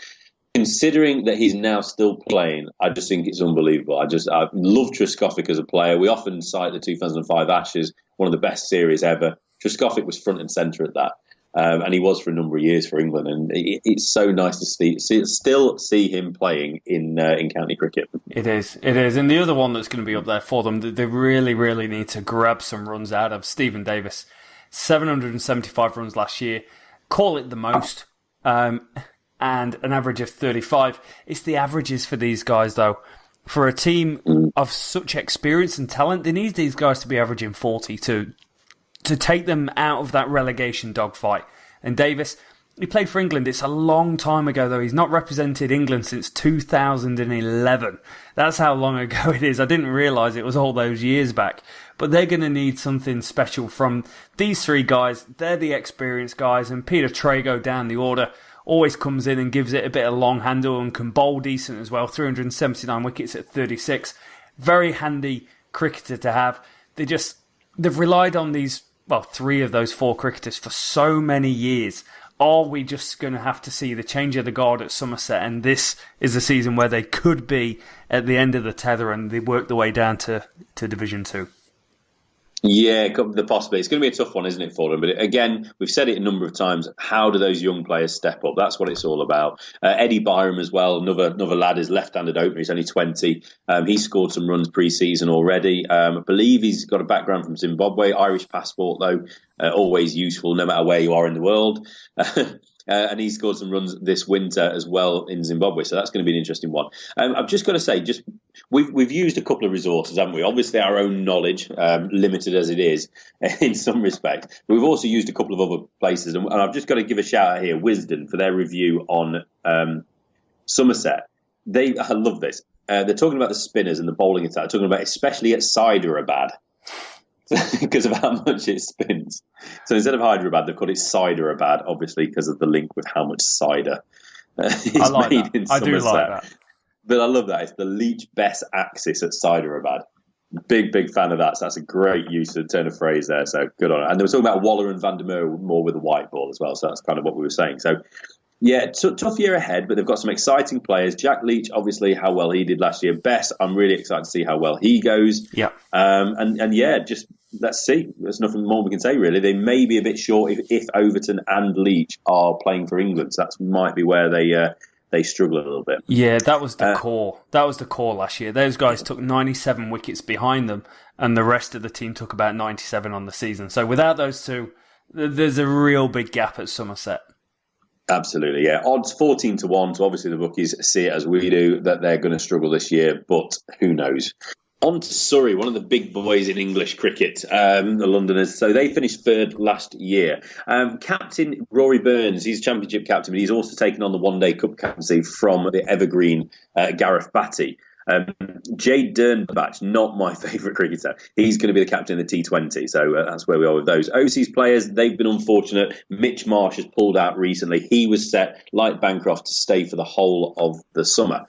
Considering that he's now still playing, I just think it's unbelievable. I love Trescothick as a player. We often cite the 2005 Ashes, one of the best series ever. Trescothick was front and centre at that. And he was for a number of years for England, and it's so nice to still see him playing in county cricket. It is, and the other one that's going to be up there for them, they really, really need to grab some runs out of Stephen Davis. 775 runs last year, call it the most, and an average of 35. It's the averages for these guys, though. For a team of such experience and talent, they need these guys to be averaging 40 to take them out of that relegation dogfight. And Davis, he played for England. It's a long time ago, though. He's not represented England since 2011. That's how long ago it is. I didn't realise it was all those years back. But they're going to need something special from these three guys. They're the experienced guys. And Peter Trago down the order always comes in and gives it a bit of long handle and can bowl decent as well. 379 wickets at 36. Very handy cricketer to have. They've relied on these, three of those four cricketers for so many years. Are we just going to have to see the change of the guard at Somerset? And this is a season where they could be at the end of the tether and they work their way down to Division 2. Yeah, the possibility. It's going to be a tough one, isn't it, for them? But again, we've said it a number of times. How do those young players step up? That's what it's all about. Eddie Byram as well, another lad, is left-handed opener. He's only 20. He scored some runs pre-season already. I believe he's got a background from Zimbabwe. Irish passport, though, always useful no matter where you are in the world. And he scored some runs this winter as well in Zimbabwe, so that's going to be an interesting one. I've just got to say, we've used a couple of resources, haven't we? Obviously, our own knowledge, limited as it is in some respect, but we've also used a couple of other places, and I've just got to give a shout out here, Wisden, for their review on Somerset. I love this. They're talking about the spinners and the bowling attack, talking about especially at Hyderabad. Because of how much it spins. So instead of Hyderabad, they've called it Hyderabad, obviously because of the link with how much cider is made in Somerset. I do like that. But I love that. It's the Leach Best axis at Hyderabad. Big fan of that. So that's a great use of turn of phrase there. So good on it. And they were talking about Waller and Van der Merwe more with the white ball as well. So that's kind of what we were saying. So yeah, tough year ahead, but they've got some exciting players. Jack Leach, obviously, how well he did last year. Best, I'm really excited to see how well he goes. Yeah. And yeah, just let's see. There's nothing more we can say, really. They may be a bit short if Overton and Leach are playing for England. So that might be where they struggle a little bit. Yeah, that was the core. That was the core last year. Those guys took 97 wickets behind them, and the rest of the team took about 97 on the season. So without those two, there's a real big gap at Somerset. Absolutely, yeah. Odds 14-1, so obviously the bookies see it as we do, that they're going to struggle this year, but who knows. On to Surrey, one of the big boys in English cricket, the Londoners. So they finished third last year. Captain Rory Burns, he's Championship captain, but he's also taken on the One Day Cup captaincy from the evergreen Gareth Batty. Jade Dernbach, not my favourite cricketer. He's going to be the captain of the T20, so that's where we are with those. Overseas players, they've been unfortunate. Mitch Marsh has pulled out recently. He was set, like Bancroft, to stay for the whole of the summer.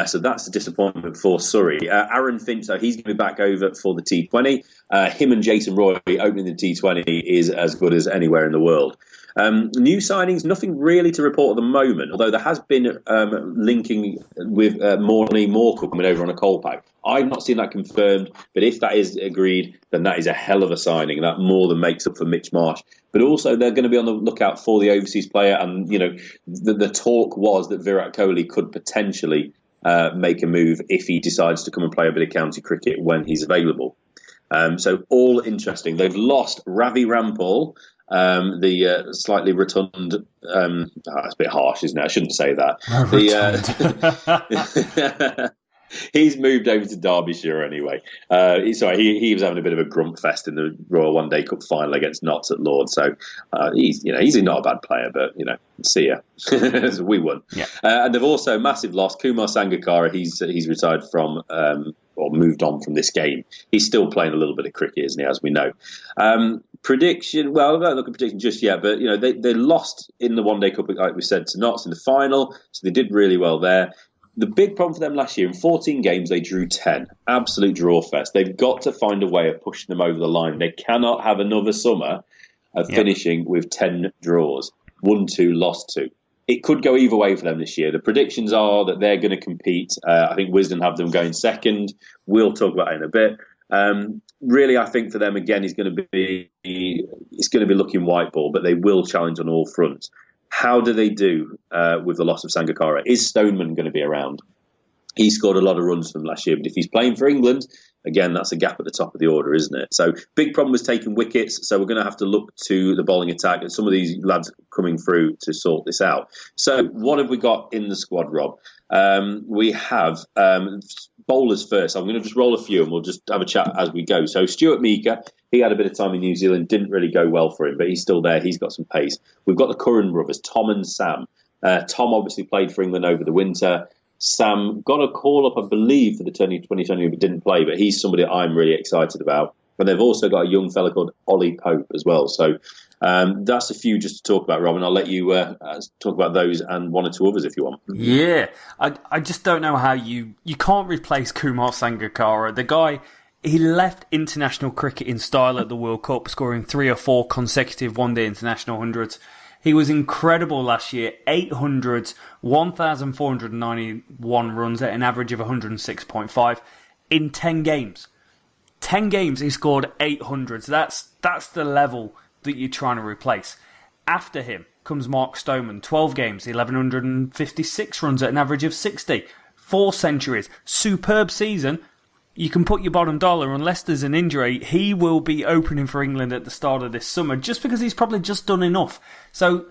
So that's a disappointment for Surrey. Aaron Finch, though, he's going to be back over for the T20. Him and Jason Roy opening the T20 is as good as anywhere in the world. New signings, nothing really to report at the moment, although there has been linking with Morley Moorcook coming over on a coal pack. I've not seen that confirmed, but if that is agreed, then that is a hell of a signing. That more than makes up for Mitch Marsh. But also, they're going to be on the lookout for the overseas player, and the talk was that Virat Kohli could potentially make a move if he decides to come and play a bit of county cricket when he's available. So all interesting. They've lost Ravi Rampal. The slightly rotund, it's a bit harsh, isn't it? I shouldn't say that. He's moved over to Derbyshire anyway. He was having a bit of a grump fest in the Royal One Day Cup final against Notts at Lords. So he's not a bad player, but see ya. So we won. Yeah. And they've also massive loss. Kumar Sangakkara, he's retired from or moved on from this game. He's still playing a little bit of cricket, isn't he? As we know. Prediction. Well, I don't look at prediction just yet, but they lost in the One Day Cup, like we said, to Notts in the final, so they did really well there. The big problem for them last year, in 14 games, they drew 10. Absolute draw fest. They've got to find a way of pushing them over the line. They cannot have another summer of finishing with 10 draws. 1-2, lost 2. It could go either way for them this year. The predictions are that they're going to compete. I think Wisden have them going second. We'll talk about it in a bit. Really, I think for them, again, it's going to be looking white ball, but they will challenge on all fronts. How do they do with the loss of Sangakkara? Is Stoneman going to be around? He scored a lot of runs from last year, but if he's playing for England, again, that's a gap at the top of the order, isn't it? So big problem was taking wickets, so we're going to have to look to the bowling attack and some of these lads coming through to sort this out. So what have we got in the squad, Rob? We have bowlers first. I'm going to just roll a few and we'll just have a chat as we go. So Stuart Meaker, he had a bit of time in New Zealand, didn't really go well for him, but he's still there. He's got some pace. We've got the Curran brothers, Tom and Sam. Tom obviously played for England over the winter. Sam got a call up, I believe, for the 2020, but didn't play. But he's somebody I'm really excited about. But they've also got a young fella called Ollie Pope as well. So that's a few just to talk about, Rob. And I'll let you talk about those and one or two others if you want. Yeah, I just don't know how you can't replace Kumar Sangakkara. The guy, he left international cricket in style at the World Cup, scoring 3 or 4 consecutive one-day international hundreds. He was incredible last year, 800s, 1,491 runs at an average of 106.5 in 10 games. 10 games he scored 800s. That's the level that you're trying to replace. After him comes Mark Stoneman, 12 games, 1,156 runs at an average of 60. 4 centuries. Superb season. You can put your bottom dollar, unless there's an injury, he will be opening for England at the start of this summer, just because he's probably just done enough. So,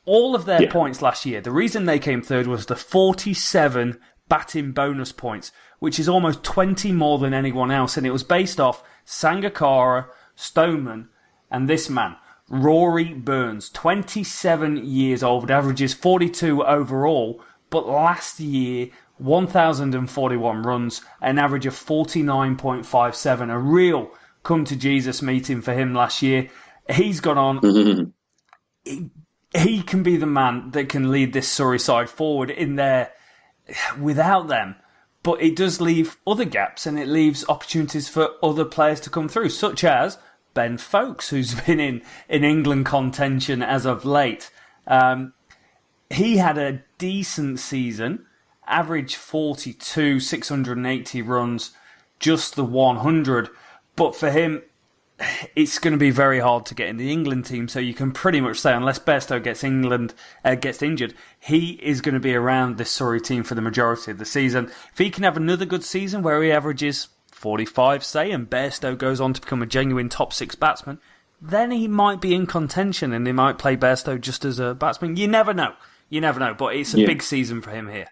all of their points last year, the reason they came third was the 47 batting bonus points, which is almost 20 more than anyone else, and it was based off Sangakkara, Stoneman, and this man, Rory Burns, 27 years old, averages 42 overall, but last year 1,041 runs, an average of 49.57. A real come-to-Jesus meeting for him last year. He's gone on. He can be the man that can lead this Surrey side forward in there without them. But it does leave other gaps, and it leaves opportunities for other players to come through, such as Ben Foakes, who's been in England contention as of late. He had a decent season. Average 42, 680 runs, just the 100. But for him, it's going to be very hard to get in the England team. So you can pretty much say, unless Bairstow gets injured, he is going to be around this Surrey team for the majority of the season. If he can have another good season where he averages 45, say, and Bairstow goes on to become a genuine top 6 batsman, then he might be in contention and they might play Bairstow just as a batsman. You never know. But it's a big season for him here.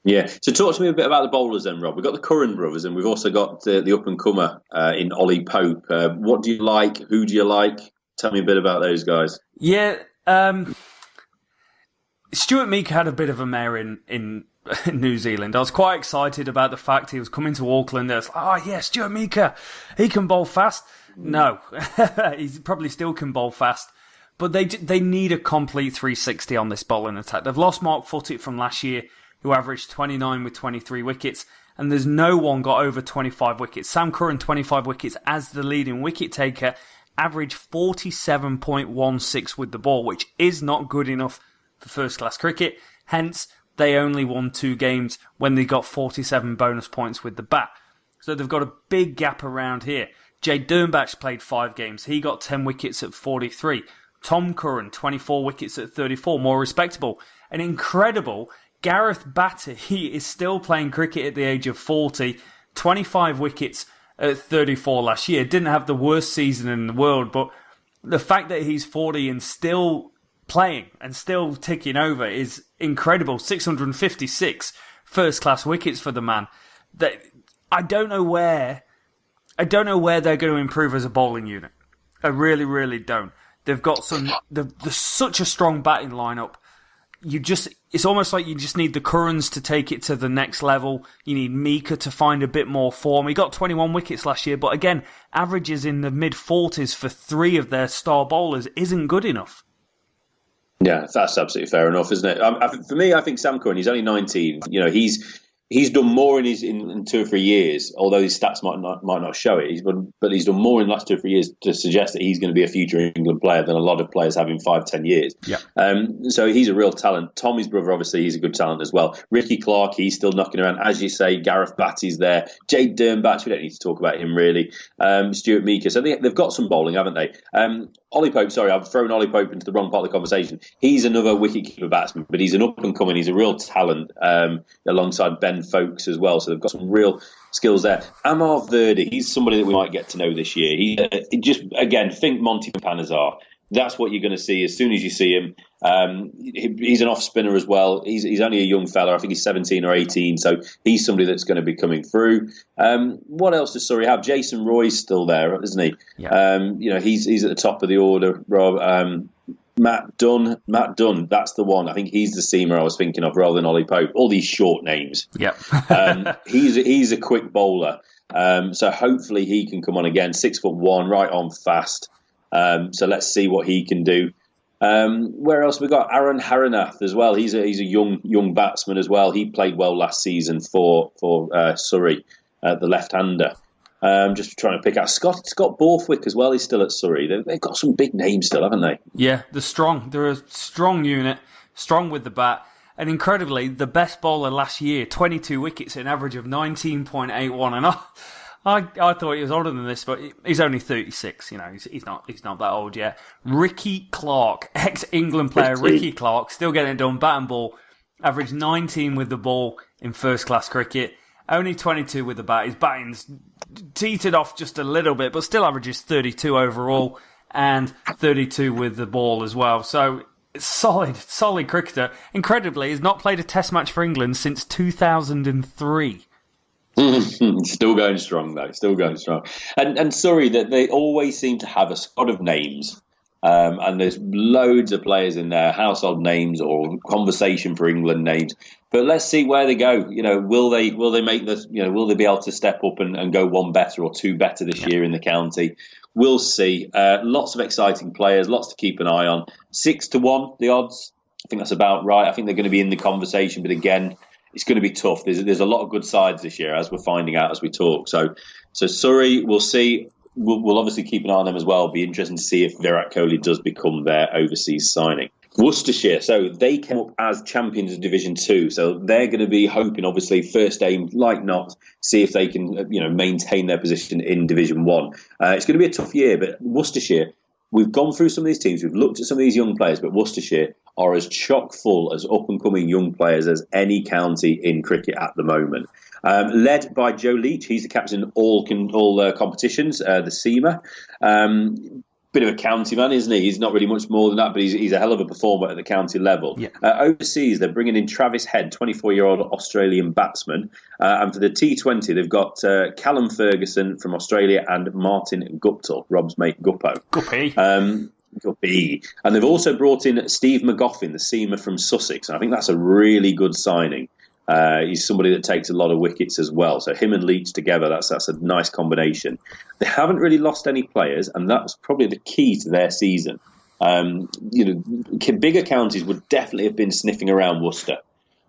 Yeah, so talk to me a bit about the bowlers then, Rob. We've got the Curran brothers and we've also got the up-and-comer in Ollie Pope. What do you like? Who do you like? Tell me a bit about those guys. Yeah, Stuart Meaker had a bit of a mare in New Zealand. I was quite excited about the fact he was coming to Auckland. I was like, Stuart Meaker, he can bowl fast. No, he probably still can bowl fast. But they need a complete 360 on this bowling attack. They've lost Mark Footitt from last year, who averaged 29 with 23 wickets, and there's no one got over 25 wickets. Sam Curran, 25 wickets as the leading wicket taker, averaged 47.16 with the ball, which is not good enough for first-class cricket. Hence, they only won 2 games when they got 47 bonus points with the bat. So they've got a big gap around here. Jay Dernbach played 5 games. He got 10 wickets at 43. Tom Curran, 24 wickets at 34, more respectable. And incredible, Gareth Batty is still playing cricket at the age of 40, 25 wickets at 34 last year. Didn't have the worst season in the world, but the fact that he's 40 and still playing and still ticking over is incredible. 656 first-class wickets for the man. I don't know where they're going to improve as a bowling unit. I really, really don't. They've got there's such a strong batting lineup. It's almost like you just need the Currans to take it to the next level. You need Mika to find a bit more form. He got 21 wickets last year, but again, averages in the mid-40s for 3 of their star bowlers isn't good enough. Yeah, that's absolutely fair enough, isn't it? For me, I think Sam Curran, he's only 19. He's done more in 2 or 3 years, although his stats might not show it. But he's done more in the last 2 or 3 years to suggest that he's going to be a future England player than a lot of players have in 5-10 years. Yeah. So he's a real talent. Tommy's brother, obviously, he's a good talent as well. Ricky Clark, he's still knocking around. As you say, Gareth Batty's there. Jade Dernbach, we don't need to talk about him really. Stuart Mika. So they've got some bowling, haven't they? Ollie Pope, sorry, I've thrown Ollie Pope into the wrong part of the conversation. He's another wicketkeeper batsman, but he's an up-and-coming, he's a real talent alongside Ben Folkes as well. So they've got some real skills there. Amar Verdi, he's somebody that we might get to know this year. He just, again, think Monty Panesar. That's what you're going to see as soon as you see him. He's an off-spinner as well. He's only a young fella. I think he's 17 or 18, so he's somebody that's going to be coming through. What else does Surrey have? Jason Roy's still there, isn't he? Yeah. He's at the top of the order, Rob. Matt Dunn, that's the one. I think he's the seamer I was thinking of rather than Ollie Pope. All these short names. Yeah. He's a quick bowler. So hopefully he can come on again. 6'1", right on fast. So let's see what he can do. Where else we got? Aaron Haranath as well. He's a young batsman as well. He played well last season for Surrey, the left-hander. Just trying to pick out Scott Borthwick as well. He's still at Surrey. They've got some big names still, haven't they? Yeah, they're strong. They're a strong unit, strong with the bat. And incredibly, the best bowler last year, 22 wickets, an average of 19.81. And I thought he was older than this, but he's only 36. He's not that old yet. Ricky Clark, ex-England player Ricky Clark, still getting it done. Bat and ball, average 19 with the ball in first-class cricket. Only 22 with the bat. His batting's teetered off just a little bit, but still averages 32 overall and 32 with the ball as well. So solid cricketer. Incredibly, he's not played a test match for England since 2003. Still going strong, though. Still going strong. And Surrey, that they always seem to have a squad of names. And there's loads of players in there, household names or conversation for England names. But let's see where they go. Will they make this? Will they be able to step up and go one better or two better this year in the county? We'll see. Lots of exciting players, lots to keep an eye on. 6-1, the odds. I think that's about right. I think they're going to be in the conversation, but again, it's going to be tough. There's a lot of good sides this year, as we're finding out as we talk. So Surrey, we'll see. We'll obviously keep an eye on them as well. It'll be interesting to see if Virat Kohli does become their overseas signing. Worcestershire, so they came up as champions of Division 2. So they're going to be hoping, obviously, first aim, like not, see if they can maintain their position in Division 1. It's going to be a tough year, but Worcestershire, we've gone through some of these teams, we've looked at some of these young players, but Worcestershire are as chock full as up-and-coming young players as any county in cricket at the moment. Led by Joe Leach, he's the captain in all competitions, the seamer. Bit of a county man, isn't he? He's not really much more than that, but he's a hell of a performer at the county level. Yeah. Overseas, they're bringing in Travis Head, 24-year-old Australian batsman. And for the T20, they've got Callum Ferguson from Australia and Martin Guptill, Rob's mate Guppo. Guppy. And they've also brought in Steve McGoffin, the seamer from Sussex. And I think that's a really good signing. He's somebody that takes a lot of wickets as well. So him and Leach together, that's a nice combination. They haven't really lost any players, and that's probably the key to their season. Bigger counties would definitely have been sniffing around Worcester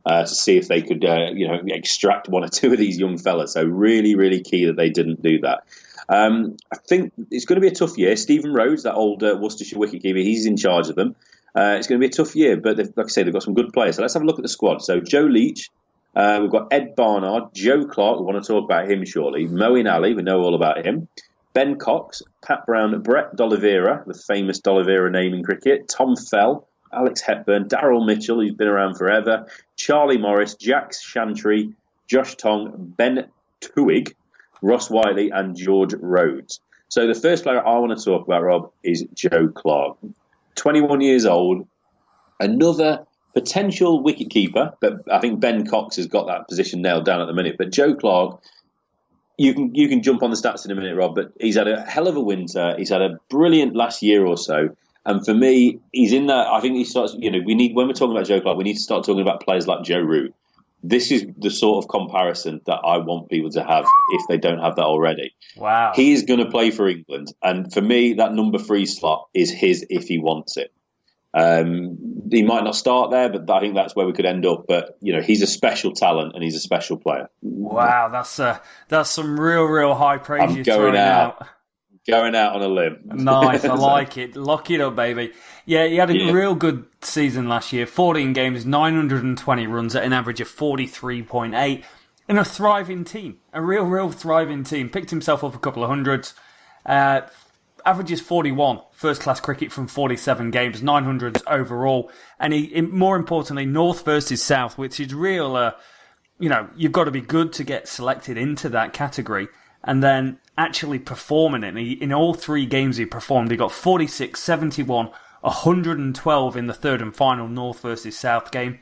to see if they could, extract one or two of these young fellas. So really, really key that they didn't do that. I think it's going to be a tough year. Stephen Rhodes, that old Worcestershire wicketkeeper, he's in charge of them. It's going to be a tough year, but like I say, they've got some good players. So let's have a look at the squad. So Joe Leach, we've got Ed Barnard, Joe Clark, we want to talk about him shortly, Moeen Ali, we know all about him, Ben Cox, Pat Brown, Brett D'Oliveira, the famous D'Oliveira name in cricket, Tom Fell, Alex Hepburn, Darryl Mitchell, who's been around forever, Charlie Morris, Jack Shantry, Josh Tong, Ben Twig, Ross Whiteley and George Rhodes. So the first player I want to talk about, Rob, is Joe Clark. 21 years old, another potential wicket-keeper, but I think Ben Cox has got that position nailed down at the minute. But Joe Clark, you can jump on the stats in a minute, Rob, but he's had a hell of a winter. He's had a brilliant last year or so. And for me, he's in that. I think he starts. When we're talking about Joe Clark, we need to start talking about players like Joe Root. This is the sort of comparison that I want people to have if they don't have that already. Wow. He is going to play for England. And for me, that number 3 slot is his if he wants it. He might not start there, but I think that's where we could end up. But, he's a special talent and he's a special player. Wow, that's some real high praise I'm going out. Going out on a limb. Nice, I like it. Lock it up, baby. Yeah, he had a real good season last year. 14 games, 920 runs at an average of 43.8 in a thriving team. A real thriving team. Picked himself up a couple of hundreds. Averages 41 first-class cricket from 47 games, 900s overall. And he, more importantly, North versus South, which is real, you've got to be good to get selected into that category. And then actually performing it. In all 3 games he performed, he got 46, 71, 112 in the third and final North versus South game.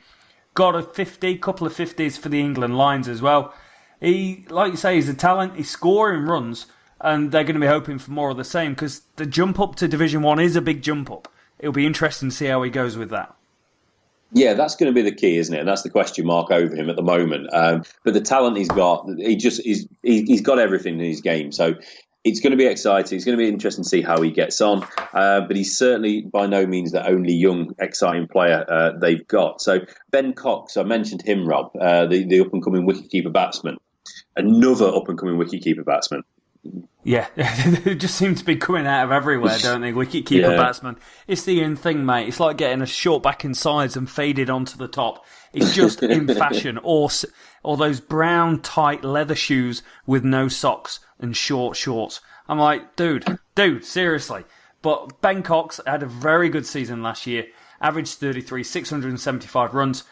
Got a couple of 50s for the England Lions as well. He, like you say, he's a talent. He's scoring runs, and they're going to be hoping for more of the same because the jump up to Division 1 is a big jump up. It'll be interesting to see how he goes with that. Yeah, that's going to be the key, isn't it? And that's the question mark over him at the moment. But the talent he's got, he's got everything in his game. So it's going to be exciting. It's going to be interesting to see how he gets on. But he's certainly by no means the only young, exciting player they've got. So Ben Cox, I mentioned him, Rob, the up-and-coming wicketkeeper batsman. Another up-and-coming wicketkeeper batsman. Yeah, they just seem to be coming out of everywhere, don't they? Wicket-keeper batsman. It's the in thing, mate. It's like getting a short back and sides and faded onto the top. It's just in fashion. Or those brown, tight leather shoes with no socks and short shorts. I'm like, dude, seriously. But Ben Cox had a very good season last year. Averaged 33, 675 runs.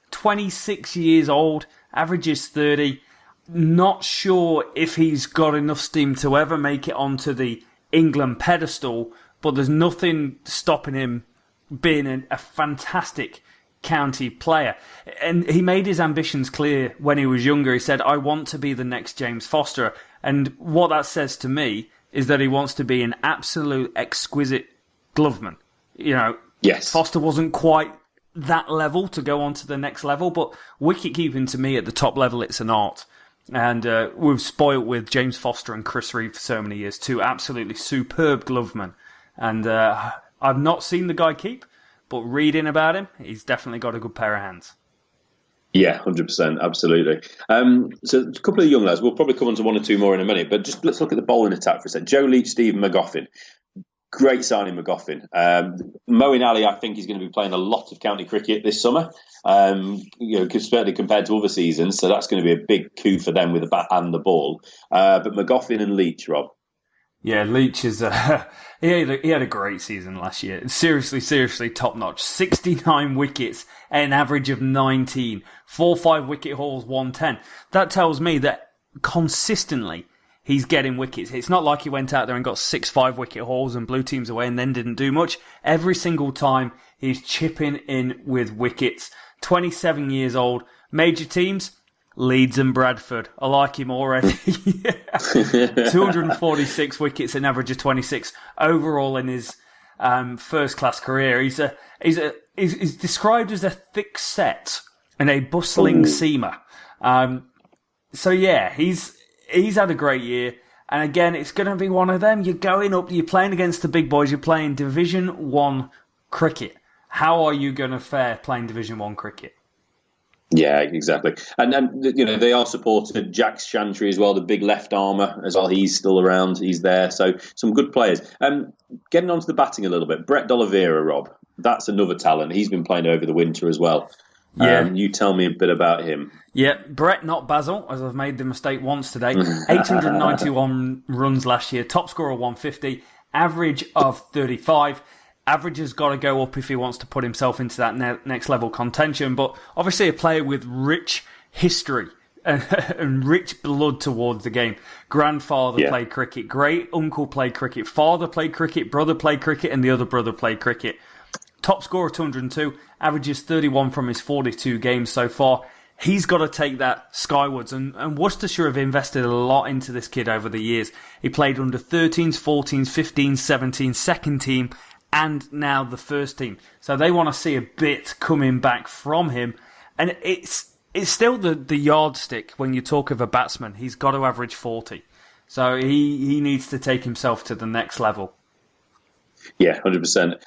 26 years old. Averages 30. Not sure if he's got enough steam to ever make it onto the England pedestal, but there's nothing stopping him being a fantastic county player. And he made his ambitions clear when he was younger. He said, I want to be the next James Foster. And what that says to me is that he wants to be an absolute exquisite gloveman. Yes. Foster wasn't quite that level to go on to the next level, but wicket-keeping to me at the top level, it's an art. And we've spoilt with James Foster and Chris Reeve for so many years, 2 absolutely superb glovemen. And I've not seen the guy keep, but reading about him, he's definitely got a good pair of hands. Yeah, 100%, absolutely. So a couple of young lads, we'll probably come on to 1 or 2 more in a minute, but just let's look at the bowling attack for a second. Joe Leach, Stephen McGoffin. Great signing, McGoffin. Moeen Ali, I think, is going to be playing a lot of county cricket this summer, certainly compared to other seasons. So that's going to be a big coup for them with the bat and the ball. But McGoffin and Leach, Rob. Yeah, Leach is he had a great season last year. Seriously top notch. 69 wickets at an average of 19, 4-5 wicket hauls, 110. That tells me that consistently he's getting wickets. It's not like he went out there and got 6-5 wicket hauls and blew teams away and then didn't do much. Every single time he's chipping in with wickets. 27 years old. Major teams, Leeds and Bradford. I like him already. 246 wickets, an average of 26 overall in his first-class career. He's described as a thick set and a bustling seamer. So yeah, he's had a great year. And again, it's going to be one of them. You're going up, you're playing against the big boys, you're playing Division 1 cricket. How are you going to fare playing Division 1 cricket? Yeah, exactly. And they are supported. Jack Chantry as well, the big left armour as well. He's still around. He's there. So some good players. Getting on to the batting a little bit. Brett D'Oliveira, Rob. That's another talent. He's been playing over the winter as well. Yeah. You tell me a bit about him. Yeah, Brett, not Basil, as I've made the mistake once today. 891 runs last year. Top scorer 150. Average of 35. Average has got to go up if he wants to put himself into that next level contention. But obviously a player with rich history and rich blood towards the game. Grandfather played cricket. Great uncle played cricket. Father played cricket. Brother played cricket. And the other brother played cricket. top scorer 202, averages 31 from his 42 games so far. He's got to take that skywards, and Worcestershire have invested a lot into this kid over the years. He played under 13s, 14s, 15s, 17s, second team, and now the first team. So they want to see a bit coming back from him, and it's still the yardstick when you talk of a batsman. He's got to average 40. So he needs to take himself to the next level. Yeah, 100%.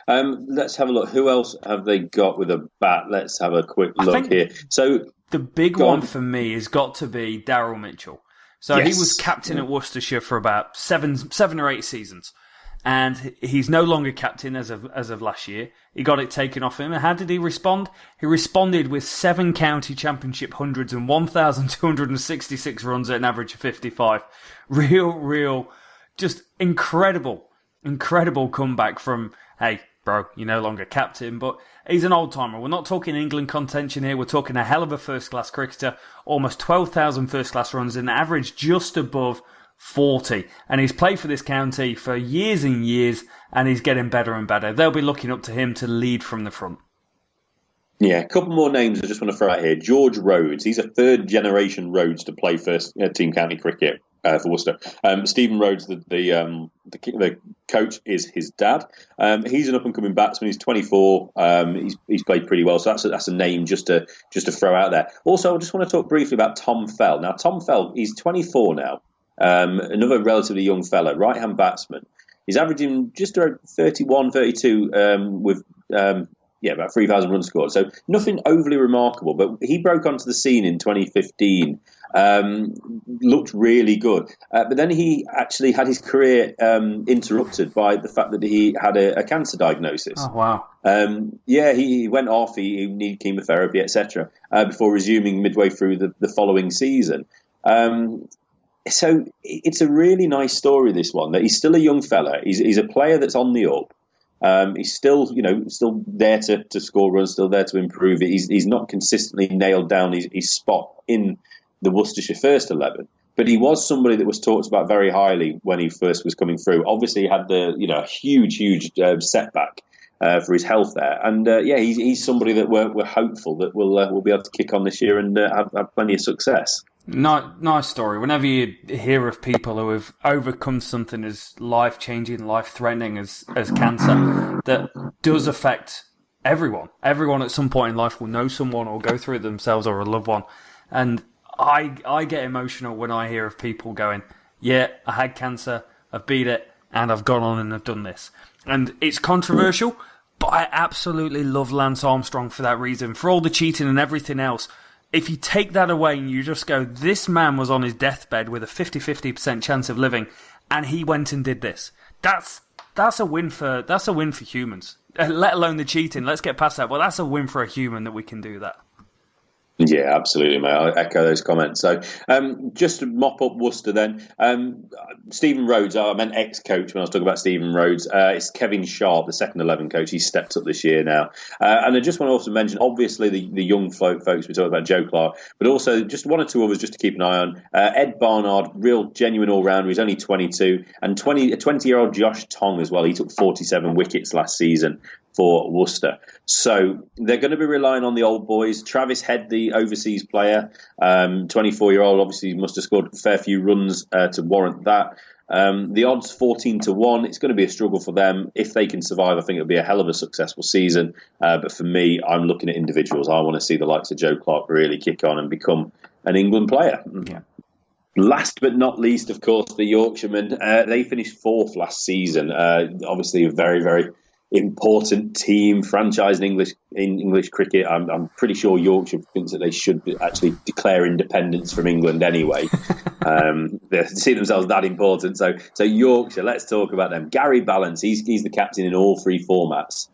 Let's have a look. Who else have they got with a bat? Let's have a quick look here. So the big one for me has got to be Daryl Mitchell. So he was captain at Worcestershire for about seven or 8 seasons. And he's no longer captain as of last year. He got it taken off him. And how did he respond? He responded with 7 county championship hundreds and 1,266 runs at an average of 55. Real, just incredible comeback from, hey, bro, you're no longer captain. But he's an old-timer. We're not talking England contention here. We're talking a hell of a first-class cricketer. Almost 12,000 first-class runs and an average just above 40, and he's played for this county for years and years, and he's getting better and better. They'll be looking up to him to lead from the front. Yeah, a couple more names I just want to throw out here. George Rhodes, he's a third-generation Rhodes to play first team county cricket for Worcester. Stephen Rhodes, the coach, is his dad. He's an up-and-coming batsman. He's 24. He's played pretty well, so that's a name just to throw out there. Also, I just want to talk briefly about Tom Fell. Now, Tom Fell, he's 24 now. Another relatively young fella, right-hand batsman. He's averaging just around 31, 32 with about 3,000 runs scored. So nothing overly remarkable, but he broke onto the scene in 2015. Looked really good. But then he actually had his career interrupted by the fact that he had a cancer diagnosis. Oh, wow. He went off, he needed chemotherapy, etc., before resuming midway through the following season. So it's a really nice story, this one, that he's still a young fella. He's a player that's on the up. He's still there to score runs, still there to improve. He's not consistently nailed down his spot in the Worcestershire first 11, but he was somebody that was talked about very highly when he first was coming through. Obviously, he had the huge setback for his health there, and he's somebody that we're hopeful that will be able to kick on this year and have plenty of success. Nice story. Whenever you hear of people who have overcome something as life-changing, life-threatening as cancer, that does affect everyone. Everyone at some point in life will know someone or go through it themselves or a loved one. And I get emotional when I hear of people going, yeah, I had cancer, I've beat it, and I've gone on and I've done this. And it's controversial, but I absolutely love Lance Armstrong for that reason. For all the cheating and everything else, if you take that away and you just go, this man was on his deathbed with a 50% chance of living, and he went and did this. That's a win for humans. Let alone the cheating. Let's get past that. Well, that's a win for a human that we can do that. Yeah, absolutely, mate. I echo those comments. So just to mop up Worcester then, Stephen Rhodes, I meant ex-coach when I was talking about Stephen Rhodes. It's Kevin Sharp, the second 11 coach. He's stepped up this year now. And I just want to also mention, obviously, the young folks, we talked about Joe Clark, but also just one or two others just to keep an eye on. Ed Barnard, real genuine all-rounder. He's only 22. And a 20-year-old Josh Tong as well. He took 47 wickets last season for Worcester. So they're going to be relying on the old boys. Travis Head, the overseas player, 24-year-old, obviously must have scored a fair few runs to warrant that. The odds 14-1. It's going to be a struggle for them. If they can survive, I think it'll be a hell of a successful season. But for me, I'm looking at individuals. I want to see the likes of Joe Clark really kick on and become an England player. Yeah. Last but not least, of course, the Yorkshiremen. They finished 4th last season. Obviously a very, very important team, franchise in English cricket. I'm pretty sure Yorkshire thinks that they should actually declare independence from England anyway. They see themselves that important. So Yorkshire, let's talk about them. Gary Ballance, he's the captain in all 3 formats.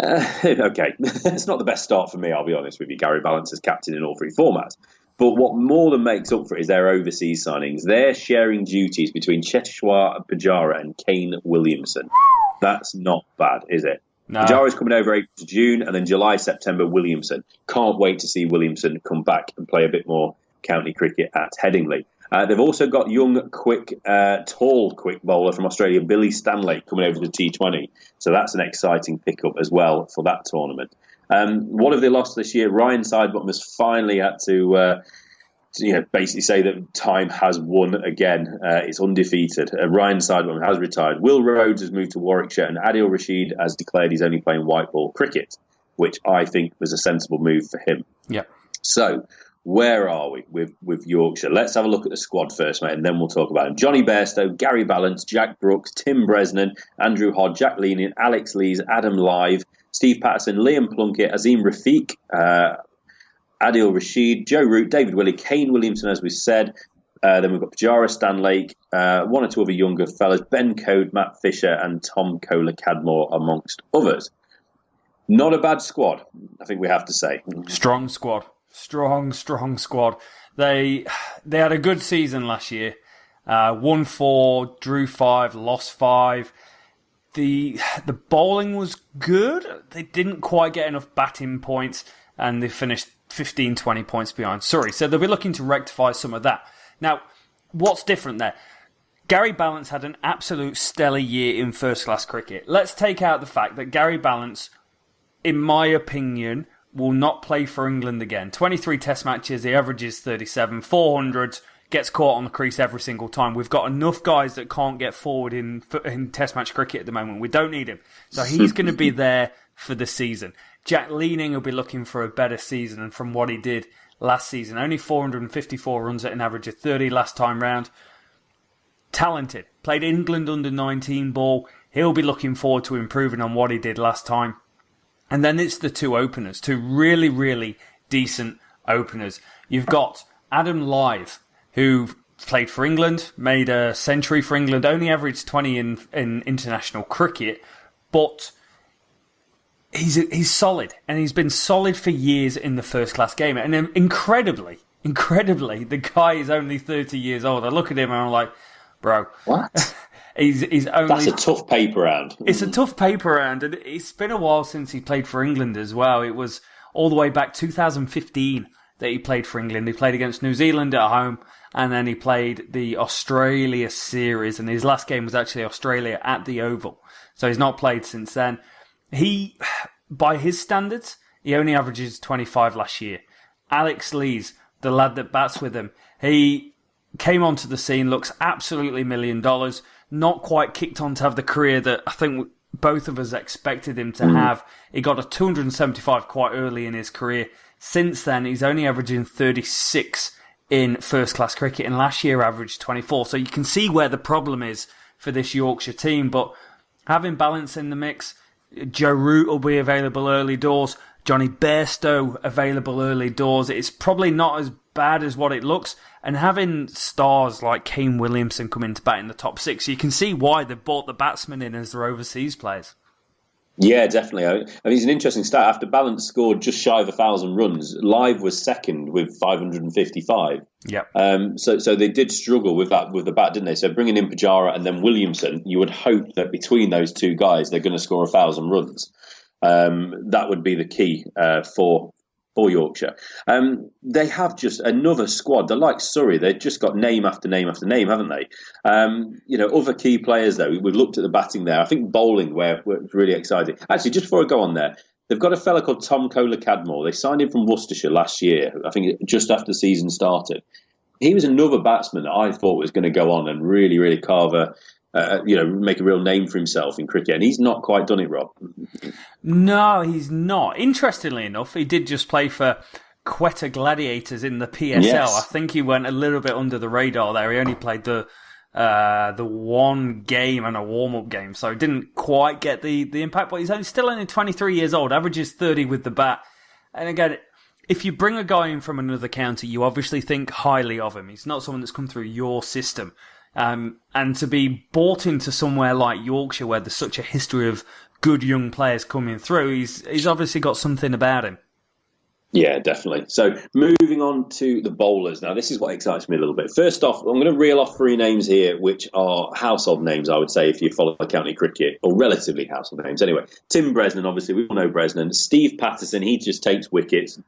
Okay, it's not the best start for me, I'll be honest with you. Gary Ballance as captain in all 3 formats. But what more than makes up for it is their overseas signings. They're sharing duties between Cheteshwar Pujara and Kane Williamson. That's not bad, is it? No. Pujara's coming over April to June, and then July, September, Williamson. Can't wait to see Williamson come back and play a bit more county cricket at Headingley. They've also got young, tall, quick bowler from Australia, Billy Stanley, coming over to the T20. So that's an exciting pickup as well for that tournament. What have they lost this year? Ryan Sidebottom has finally had to basically say that time has won again. It's undefeated. Ryan Sidebottom has retired. Will Rhodes has moved to Warwickshire, and Adil Rashid has declared he's only playing white ball cricket, which I think was a sensible move for him. Yeah. So, where are we with Yorkshire? Let's have a look at the squad first, mate, and then we'll talk about him. Johnny Bairstow, Gary Balance, Jack Brooks, Tim Bresnan, Andrew Hodd, Jack Leaning, Alex Lees, Adam Live, Steve Patterson, Liam Plunkett, Azim Rafiq, Adil Rashid, Joe Root, David Willey, Kane Williamson, as we said. Then we've got Pajara Stanlake, one or two other younger fellas, Ben Code, Matt Fisher, and Tom Kohler-Cadmore, amongst others. Not a bad squad, I think we have to say. Strong squad. Strong squad. They had a good season last year. Won 4, drew 5, lost 5. The bowling was good. They didn't quite get enough batting points, and they finished 15, 20 points behind Surrey. So they'll be looking to rectify some of that. Now, what's different there? Gary Balance had an absolute stellar year in first-class cricket. Let's take out the fact that Gary Balance, in my opinion, will not play for England again. 23 test matches, he averages 37, 400s, gets caught on the crease every single time. We've got enough guys that can't get forward in test match cricket at the moment. We don't need him. So he's going to be there for the season. Jack Leaning will be looking for a better season, and from what he did last season, only 454 runs at an average of 30 last time round. Talented. Played England under-19 ball. He'll be looking forward to improving on what he did last time. And then it's the two openers, two really, really decent openers. You've got Adam Live, who played for England, made a century for England, only averaged 20 in international cricket, but he's solid, and he's been solid for years in the first-class game. And incredibly, the guy is only 30 years old. I look at him and I'm like, bro, what? He's only... That's a tough paper round. It's a tough paper round, and it's been a while since he played for England as well. It was all the way back 2015 that he played for England. He played against New Zealand at home, and then he played the Australia series, and his last game was actually Australia at the Oval. So he's not played since then. He, by his standards, he only averages 25 last year. Alex Lees, the lad that bats with him, he came onto the scene, looks absolutely $1 million. Not quite kicked on to have the career that I think both of us expected him to have. He got a 275 quite early in his career. Since then, he's only averaging 36 in first-class cricket, and last year averaged 24. So you can see where the problem is for this Yorkshire team. But having Balance in the mix, Joe Root will be available early doors. Johnny Bairstow available early doors. It's probably not as bad as what it looks. And having stars like Kane Williamson come in to bat in the top 6, you can see why they brought the batsmen in as their overseas players. Yeah, definitely. I mean, it's an interesting stat. After Balance scored just shy of 1,000 runs, Live was second with 555. Yeah. So they did struggle with the bat, didn't they? So bringing in Pajara and then Williamson, you would hope that between those two guys, they're going to score 1,000 runs. That would be the key for Yorkshire. They have just another squad. They're like Surrey. They've just got name after name after name, haven't they? Other key players, though, we've looked at the batting there. I think bowling, where it's really exciting. Actually, just before I go on there, they've got a fella called Tom Kohler-Cadmore. They signed him from Worcestershire last year, I think just after the season started. He was another batsman that I thought was going to go on and really, really carve make a real name for himself in cricket, and he's not quite done it, Rob. No, he's not. Interestingly enough, he did just play for Quetta Gladiators in the PSL. Yes. I think he went a little bit under the radar there. He only played the one game and a warm-up game, so he didn't quite get the impact, but he's still only 23 years old, averages 30 with the bat. And again, if you bring a guy in from another county, you obviously think highly of him. He's not someone that's come through your system. And to be brought into somewhere like Yorkshire, where there's such a history of good young players coming through, he's obviously got something about him. Yeah, definitely. So moving on to the bowlers. Now, this is what excites me a little bit. First off, I'm going to reel off 3 names here, which are household names, I would say, if you follow county cricket, or relatively household names. Anyway, Tim Bresnan, obviously, we all know Bresnan. Steve Patterson, he just takes wickets.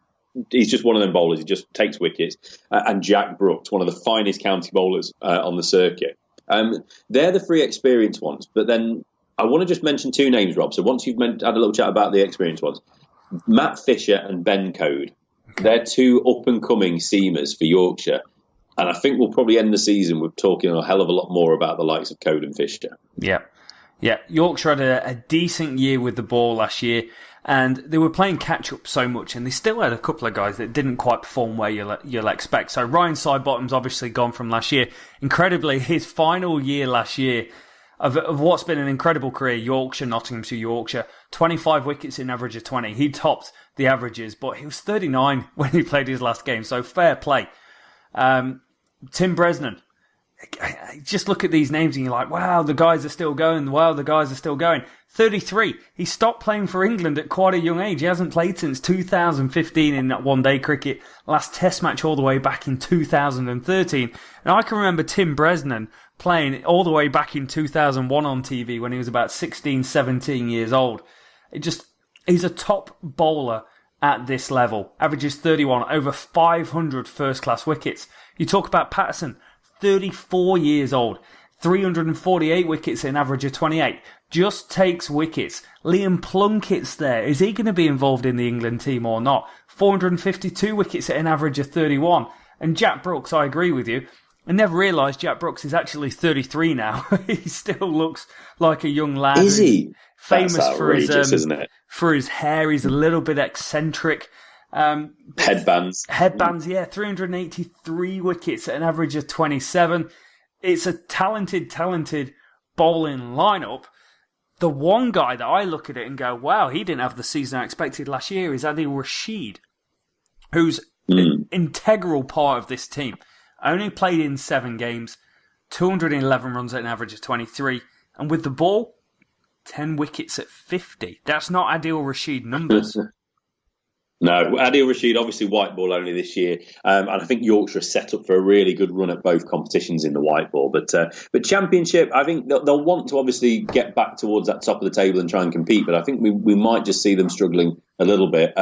he's just one of them bowlers. He just takes wickets. And Jack Brooks, one of the finest county bowlers on the circuit. They're the three experienced ones. But then I want to just mention two names, Rob. So once you've had a little chat about the experienced ones, Matt Fisher and Ben Code. They're two up-and-coming seamers for Yorkshire. And I think we'll probably end the season with talking a hell of a lot more about the likes of Code and Fisher. Yeah. Yorkshire had a decent year with the ball last year, and they were playing catch-up so much, and they still had a couple of guys that didn't quite perform where you'll expect. So Ryan Sidebottom's obviously gone from last year. Incredibly, his final year last year of what's been an incredible career, Yorkshire, Nottinghamshire, Yorkshire, 25 wickets in average of 20. He topped the averages, but he was 39 when he played his last game, so fair play. Tim Bresnan. Just look at these names and you're like, wow, the guys are still going. Wow, the guys are still going. 33. He stopped playing for England at quite a young age. He hasn't played since 2015 in that one-day cricket. Last test match all the way back in 2013. And I can remember Tim Bresnan playing all the way back in 2001 on TV when he was about 16, 17 years old. He's a top bowler at this level. Averages 31, over 500 first-class wickets. You talk about Patterson, 34 years old, 348 wickets in average of 28. Just takes wickets. Liam Plunkett's there. Is he going to be involved in the England team or not? 452 wickets at an average of 31. And Jack Brooks, I agree with you. I never realised Jack Brooks is actually 33 now. He still looks like a young lad. Is he? Famous for isn't it? For his hair. He's a little bit eccentric. Headbands, 383 wickets at an average of 27. It's a talented bowling lineup. The one guy that I look at it and go, wow, he didn't have the season I expected last year, is Adil Rashid, who's an integral part of this team. Only played in 7 games, 211 runs at an average of 23, and with the ball, 10 wickets at 50. That's not Adil Rashid numbers. No, Adil Rashid, obviously white ball only this year. And I think Yorkshire is set up for a really good run at both competitions in the white ball. But Championship, I think they'll want to obviously get back towards that top of the table and try and compete. But I think we might just see them struggling a little bit.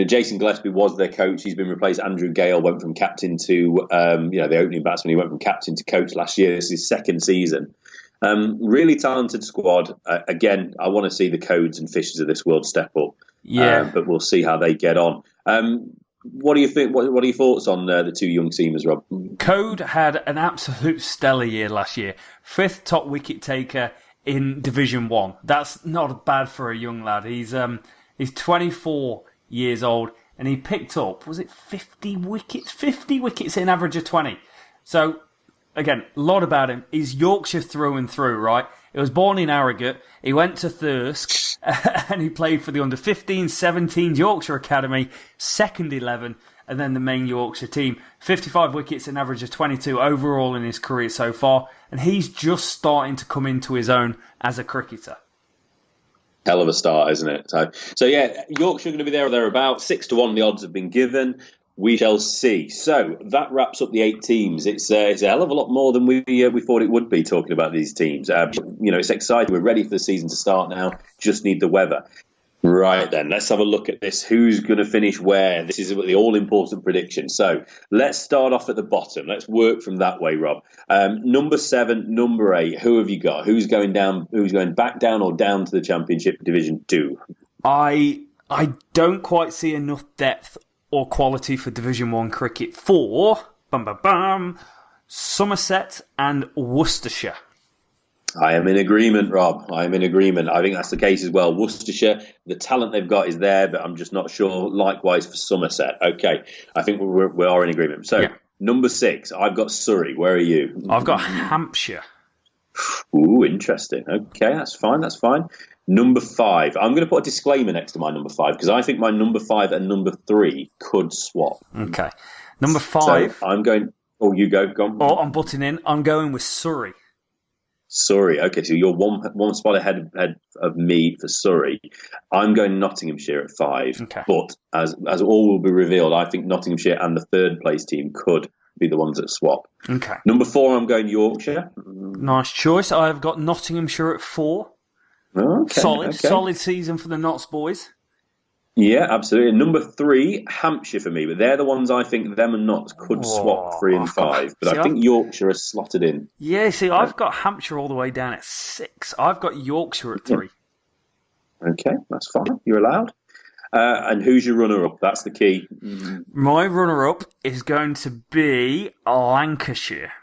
Jason Gillespie was their coach. He's been replaced. Andrew Gale went from captain to, the opening batsman. He went from captain to coach last year. This is his second season. Really talented squad. Again, I want to see the Codes and Fishers of this world step up. Yeah, but we'll see how they get on. What do you think? What are your thoughts on the two young seamers, Rob? Code had an absolute stellar year last year. 5th top wicket taker in Division 1. That's not bad for a young lad. He's 24 years old and he picked up, was it 50 wickets? 50 wickets in average of 20. So, again, a lot about him. He's Yorkshire through and through, right? He was born in Harrogate. He went to Thirsk and he played for the under-15, 17 Yorkshire Academy, second 11, and then the main Yorkshire team. 55 wickets, an average of 22 overall in his career so far, and he's just starting to come into his own as a cricketer. Hell of a start, isn't it? So yeah, Yorkshire are going to be there or thereabouts. 6-1 the odds have been given. We shall see. So that wraps up the 8 teams. It's a hell of a lot more than we thought it would be talking about these teams. It's exciting. We're ready for the season to start now. Just need the weather. Right then, let's have a look at this. Who's going to finish where? This is the all-important prediction. So let's start off at the bottom. Let's work from that way, Rob. Number 7, number 8. Who have you got? Who's going down? Who's going back down or down to the Championship Division 2? I don't quite see enough depth or quality for Division 1 cricket for Somerset and Worcestershire. I am in agreement, Rob. I am in agreement. I think that's the case as well. Worcestershire, the talent they've got is there, but I'm just not sure. Likewise for Somerset. Okay, I think we are in agreement. So, Number 6, I've got Surrey. Where are you? I've got Hampshire. Ooh, interesting. Okay, that's fine. Number 5. I'm going to put a disclaimer next to my number 5 because I think my number 5 and number 3 could swap. Okay. Number 5. So I'm going... Oh, you go. Go on. Oh, I'm butting in. I'm going with Surrey. Surrey. Okay, so you're one spot ahead of me for Surrey. I'm going Nottinghamshire at 5. Okay. But as all will be revealed, I think Nottinghamshire and the third place team could be the ones that swap. Okay. Number 4, I'm going Yorkshire. Nice choice. I've got Nottinghamshire at 4. Okay. Solid season for the Notts boys. Yeah, absolutely. Number 3, Hampshire for me, but they're the ones I think them and Notts could swap 3 and 5. But I think Yorkshire is slotted in. Yeah, see, I've got Hampshire all the way down at 6. I've got Yorkshire at 3. Okay, that's fine. You're allowed. And who's your runner-up? That's the key. My runner-up is going to be Lancashire.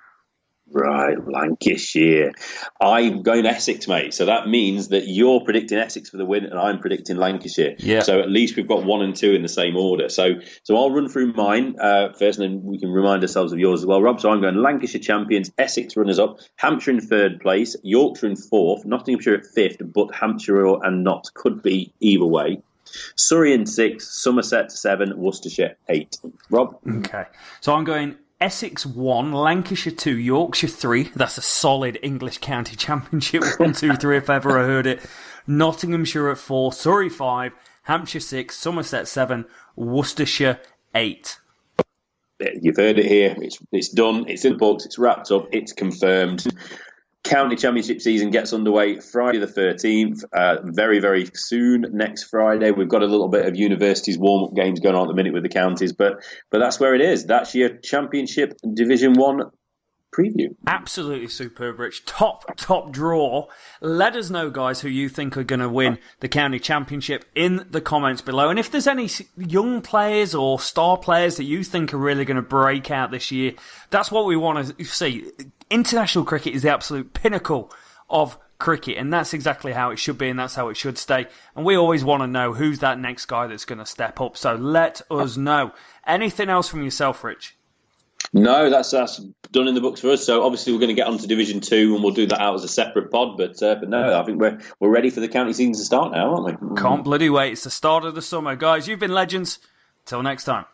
Right, Lancashire. I'm going Essex, mate. So that means that you're predicting Essex for the win and I'm predicting Lancashire. Yeah. So at least we've got 1 and 2 in the same order. So I'll run through mine first and then we can remind ourselves of yours as well, Rob. So I'm going Lancashire champions, Essex runners-up, Hampshire in 3rd place, Yorkshire in 4th, Nottinghamshire at 5th, but Hampshire and Notts could be either way. Surrey in 6th, Somerset 7, Worcestershire 8. Rob? Okay. So I'm going Essex 1, Lancashire 2, Yorkshire 3. That's a solid English county championship. 1, 2, 3 if ever I heard it. Nottinghamshire at 4, Surrey 5, Hampshire 6, Somerset 7, Worcestershire 8. You've heard it here. It's done. It's in the books. It's wrapped up. It's confirmed. County Championship season gets underway Friday the 13th, very, very soon, next Friday. We've got a little bit of universities warm-up games going on at the minute with the counties, but that's where it is. That's your Championship Division 1 preview. Absolutely superb, Rich. Top draw. Let us know, guys, who you think are going to win the County Championship in the comments below. And if there's any young players or star players that you think are really going to break out this year, that's what we want to see. International cricket is the absolute pinnacle of cricket, and that's exactly how it should be, and that's how it should stay. And we always want to know who's that next guy that's going to step up. So let us know. Anything else from yourself, Rich? No, that's done in the books for us. So obviously we're going to get on to Division 2 and we'll do that out as a separate pod. But no, I think we're ready for the county season to start now, aren't we? Can't bloody wait. It's the start of the summer. Guys, you've been legends. Till next time.